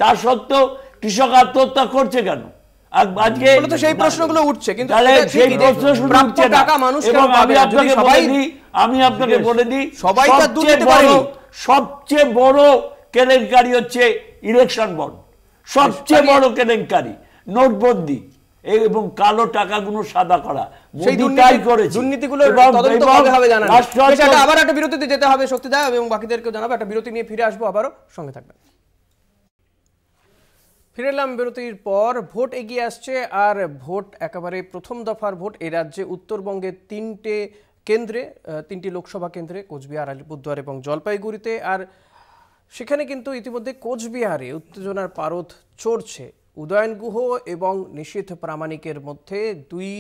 তা সত্ত্বেও কৃষক আত্মহত্যা করছে কেন? আজকে সেই প্রশ্নগুলো উঠছে, কিন্তু সেই প্রশ্ন শুরু হচ্ছে না। এবং আমি আপনাকে বলে দিই, সবচেয়ে বড় কেলেঙ্কারি হচ্ছে ইলেকশন বন্ড, সবচেয়ে বড় কেলেঙ্কারি নোটবন্দি এবং কালো টাকাগুলো সাদা করা, দুর্নীতিগুলো আবার একটা বিরতিতে যেতে হবে শক্তিদা, এবং বাকিদেরকেও জানাবো। একটা বিরতি নিয়ে ফিরে আসবো, আবারও সঙ্গে থাকবেন। ফিরে এলাম বিরতির পর। ভোট এগিয়ে আসছে, আর ভোট একেবারে প্রথম দফার ভোট এই রাজ্যে উত্তরবঙ্গের 3টি লোকসভা কেন্দ্রে, কোচবিহার, আলিপুরদুয়ার এবং জলপাইগুড়িতে। আর সেখানে কিন্তু ইতিমধ্যে কোচবিহারে উত্তেজনার পারদ চড়ছে। উদয়ন গুহ এবং নিশীথ প্রামাণিকের মধ্যে 2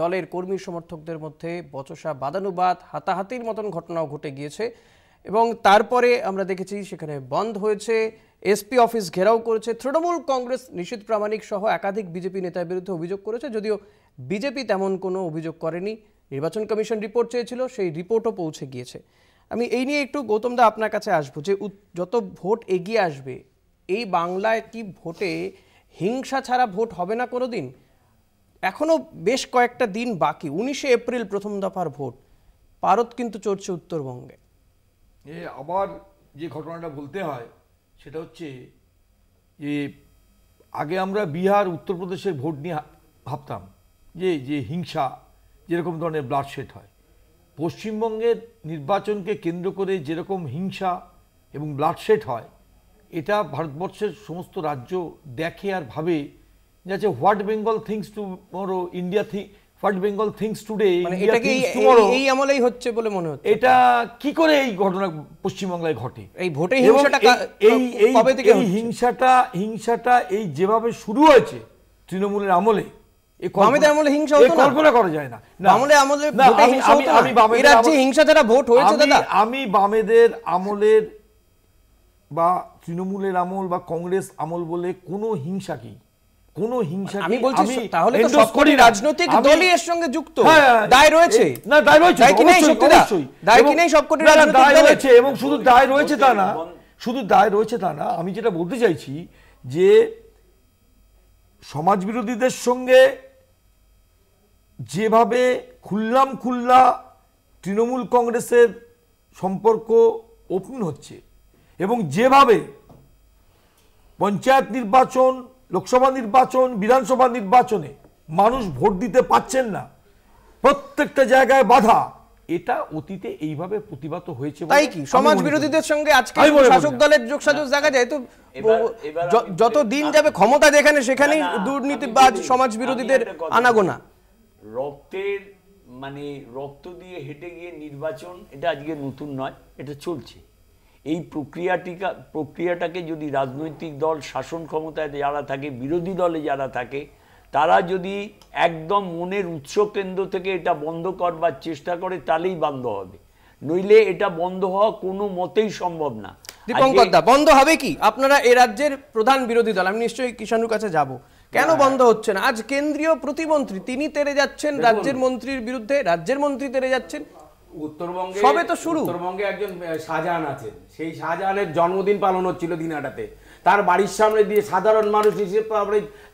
দলের কর্মী সমর্থকদের মধ্যে বচসা বাদানুবাদ, হাতাহাতির মতন ঘটনাও ঘটে গিয়েছে। এবং তারপরে আমরা দেখেছি সেখানে বন্ধ হয়েছে, এসপি অফিস ঘেরাও করেছে। তৃণমূল কংগ্রেস নিশীথ প্রামাণিক সহ একাধিক বিজেপি নেতার বিরুদ্ধে অভিযোগ করেছে, যদিও বিজেপি তেমন কোনো অভিযোগ করেনি। নির্বাচন কমিশন রিপোর্ট চেয়েছিল, সেই রিপোর্টও পৌঁছে গিয়েছে। আমি এই নিয়ে একটু গৌতম দা আপনার কাছে আসবো, যে যত ভোট এগিয়ে আসবে, এই বাংলায় কি ভোটে হিংসা ছাড়া ভোট হবে না কোনো দিন? এখনো বেশ কয়েকটা দিন বাকি, 19শে এপ্রিল প্রথম দফার ভোট, পারদ কিন্তু চড়ছে উত্তরবঙ্গে। আবার যে ঘটনাটা বলতে হয় সেটা হচ্ছে যে আগে আমরা বিহার, উত্তরপ্রদেশের ভোট নিয়ে ভাবতাম যে হিংসা, যেরকম ধরনের ব্লাডশেড হয়। পশ্চিমবঙ্গের নির্বাচনকে কেন্দ্র করে যেরকম হিংসা এবং ব্লাডশেড হয়, এটা ভারতবর্ষের সমস্ত রাজ্য দেখে আর ভাবে যে what Bengal thinks tomorrow, India what Bengal thinks today, এই আমলেই হচ্ছে বলে মনে হচ্ছে। এটা কি করে এই ঘটনা পশ্চিমবাংলায় ঘটে? এই ভোটে হিংসাটা কবে থেকে এই হিংসাটা এই যেভাবে শুরু হয়েছে তৃণমূলের আমলে, কল্পনা করা যায় না। আমি বামেদের আমলের বা তৃণমূলের আমল বা কংগ্রেস আমল বলে কোনো হিংসা কি, কোনো হিংসা আমি বলছি, তাহলে তো সবকটি রাজনৈতিক দলই এর সঙ্গে যুক্ত, দায় রয়েছে। না, দায় রয়েছে, অবশ্যই দায় কি নেই সবকটি রাজনৈতিক দলের? এবং শুধু দায় রয়েছে তা না, শুধু দায় রয়েছে তা না, আমি যেটা বলতে চাইছি যে সমাজ বিরোধীদের সঙ্গে যেভাবে খুল্লা তৃণমূল কংগ্রেসের সম্পর্ক ওপেন হচ্ছে এবং যেভাবে পঞ্চায়েত নির্বাচন, লোকসভা নির্বাচন, বিধানসভা নির্বাচনে মানুষ ভোট দিতে পাচ্ছেন না, প্রত্যেকটা জায়গায় বাধা, এটা অতীতে এইভাবে প্রতিবাদ হয়েছে। তাই কি সমাজ বিরোধীদের সঙ্গে আজকে শাসক দলের যোগসাজশ দেখা যায়? তো যত দিন যাবে ক্ষমতা যেখানে সেখানেই দুর্নীতিবাজ সমাজ বিরোধীদের আনাগোনা। রক্তের মানে রক্ত দিয়ে হেঁটে গিয়ে নির্বাচন, এটা আজকে নতুন নয়, এটা চলছে। এই প্রক্রিয়াটাকে যদি রাজনৈতিক দল, শাসন ক্ষমতায় যারা থাকে, বিরোধী দলে যারা থাকে, তারা যদি একদম মনের উৎস কেন্দ্র থেকে এটা বন্ধ করবার চেষ্টা করে, তাহলেই বন্ধ হবে, নইলে এটা বন্ধ হওয়া কোনো মতেই সম্ভব না। দীপঙ্কর দা, বন্ধ হবে কি? আপনারা এ রাজ্যের প্রধান বিরোধী দল, আমি নিশ্চয়ই কিষাণুর কাছে যাব, কেন বন্ধ হচ্ছে না? আজ কেন্দ্রীয় প্রতিমন্ত্রী তিনি তেড়ে যাচ্ছেন রাজ্যের মন্ত্রীর বিরুদ্ধে, রাজ্যের মন্ত্রী তেড়ে যাচ্ছেন, উত্তরবঙ্গে সবে তো শুরু। উত্তরবঙ্গে একজন শাহজাহান আছেন, সেই শাহজাহানের জন্মদিন পালন হচ্ছিল দিনহাটাতে, তার বাড়ির সামনে দিয়ে সাধারণ মানুষ হিসেবে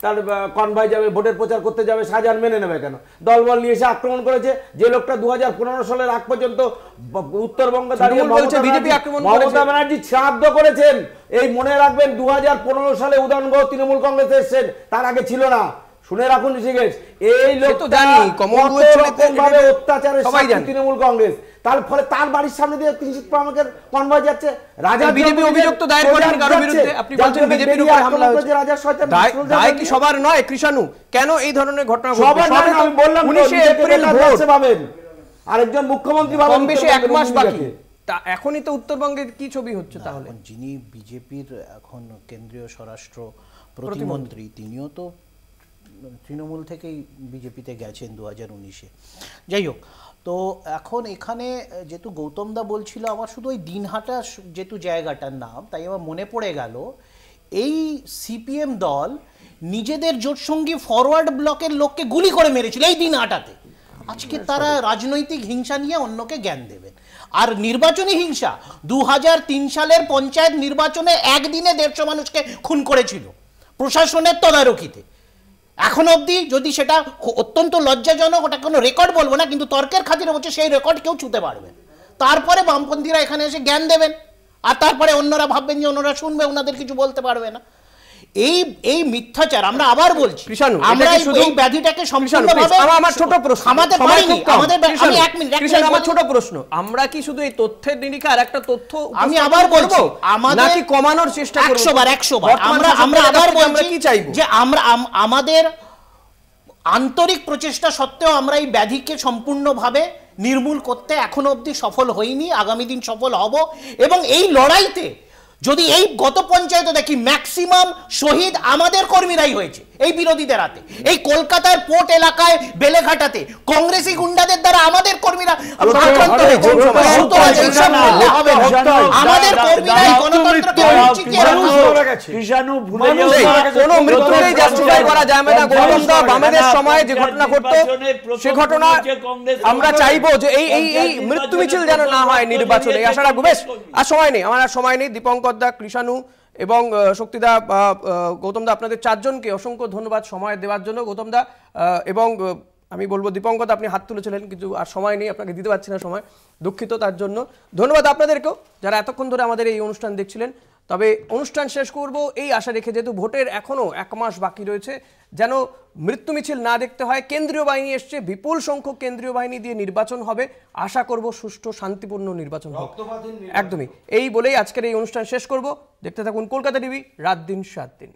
তার কনভয় যাবে, ভোটের প্রচার করতে যাবে, শাহজাহান মেনে নেবে কেন? দলবল নিয়ে এসে আক্রমণ করেছে। যে লোকটা 2015 সালের আগ পর্যন্ত উত্তরবঙ্গে দাঁড়িয়ে মমতা ব্যানার্জি শ্রাদ্ধ করেছেন, এই মনে রাখবেন। 2015 সালে উদয়নগর তৃণমূল কংগ্রেস এসেছেন, তার আগে ছিল না, শুনে রাখুন ঋষিকেশ। এই লোক তো জানি অত্যাচারের তৃণমূল কংগ্রেস, তার ফলে তার বাড়ির সামনে দিয়ে কনভয় যাচ্ছে। রাজা বিজেপি অভিযোগ তো দায়ের করেন কারো বিরুদ্ধে, আপনি বলছেন বিজেপির উপর হামলা হচ্ছে, রাজা শয়তান। দায় কি সবার নয় কৃষাণু? কেন এই ধরনের ঘটনা ঘটছে? সবার নয়, আমি বললাম 19 এপ্রিল ভোট পাবেন, আরেকজন মুখ্যমন্ত্রী পাবেন, কম বেশি 1 মাস বাকি। তা এখনই তো উত্তরবঙ্গে কি ছবি হচ্ছে তাহলে? যিনি বিজেপির এখন কেন্দ্রীয় স্বরাষ্ট্র প্রতিমন্ত্রী, তিনিও তো তৃণমূল থেকেই বিজেপিতে গেছেন 2019-এ। যাই হোক, তো এখন এখানে যেহেতু গৌতম দা বলছিল, আমার শুধু ওই দিনহাটা যেহেতু জায়গাটার নাম, তাই আমার মনে পড়ে গেল, এই সিপিএম দল নিজেদের জোটসঙ্গী ফরওয়ার্ড ব্লকের লোককে গুলি করে মেরেছিল এই দিনহাটাতে। আজকে তারা রাজনৈতিক হিংসা নিয়ে অন্যকে জ্ঞান দেবেন। আর নির্বাচনী হিংসা, 2003 সালের পঞ্চায়েত নির্বাচনে একদিনে 150 মানুষকে খুন করেছিল প্রশাসনের তদারকিতে। এখন অবধি যদি সেটা অত্যন্ত লজ্জাজনক, ওটা কোনো রেকর্ড বলবো না, কিন্তু তর্কের খাতিরে বলছে সেই রেকর্ড কেউ ছুঁতে পারবে। তারপরে বামপন্থীরা এখানে এসে জ্ঞান দেবেন, আর তারপরে অন্যরা ভাববেন যে অন্যরা শুনবে, ওনাদের কিছু বলতে পারবে না। এই মিথ্যাচার আমরা আবার বলছি, আমরা এই ব্যাধিটাকে সম্পূর্ণভাবে আমার ছোট প্রশ্ন থামাতে পারিনি। আমি 1 মিনিট আমার ছোট প্রশ্ন, আমরা কি শুধু এই তথ্যের নিরিখার একটা তথ্য আমি আবার বলবো নাকি কমানোর চেষ্টা করব? 100 বার আমরা আবার বলছি কি চাইবো, যে আমরা আমাদের আন্তরিক প্রচেষ্টা সত্ত্বেও আমরা এই ব্যাধিকে সম্পূর্ণভাবে নির্মূল করতে এখনো অবধি সফল হইনি, আগামী দিন সফল হব। এবং এই লড়াইতে যদি এই গত পঞ্চায়েতে দেখি ম্যাক্সিমাম শহীদ আমাদের কর্মীরাই হয়েছে এই বিরোধীদের হাতে। এই কলকাতার পোর্ট এলাকায় বেলেঘাটাতে কংগ্রেসি গুন্ডাদের দ্বারা আমাদের কর্মীরা আক্রান্ত হয়েছে। আমাদের কর্মীরাই গণতন্ত্রকে কোনো মৃত্যুকেই জাস্টিফাই করা যাবে না। গৌতম দা, বামেদের সময় যে ঘটনা ঘটতো সে ঘটনা আমরা চাইবো যে এই মৃত্যু মিছিল যেন না হয় নির্বাচনে, আশা রাখবো। বেশ, আর সময় নেই, আমার আর সময় নেই। দীপঙ্কর দা, কৃষাণু এবং শক্তিদা, গৌতম দা, আপনাদের 4 জনকে অসংখ্য ধন্যবাদ সময় দেওয়ার জন্য। গৌতম দা এবং আমি বলবো দীপঙ্কর দা, আপনি হাত তুলেছিলেন কিন্তু আর সময় নেই, আপনাকে দিতে পারছি না সময়, দুঃখিত তার জন্য। ধন্যবাদ আপনাদেরকেও যারা এতক্ষণ ধরে আমাদের এই অনুষ্ঠান দেখছিলেন। তবে অনুষ্ঠান শেষ করব এই আশা রেখে, যেহেতু ভোটের এখনও 1 মাস বাকি রয়েছে, যেন মৃত্যু মিছিল না দেখতে হয়। কেন্দ্রীয় বাহিনী এসছে, বিপুল সংখ্যক কেন্দ্রীয় বাহিনী দিয়ে নির্বাচন হবে, আশা করব সুষ্ঠু শান্তিপূর্ণ নির্বাচন হবে। একদমই এই বলেই আজকের এই অনুষ্ঠান শেষ করব। দেখতে থাকুন কলকাতা টিভি, রাত দিন 7 দিন।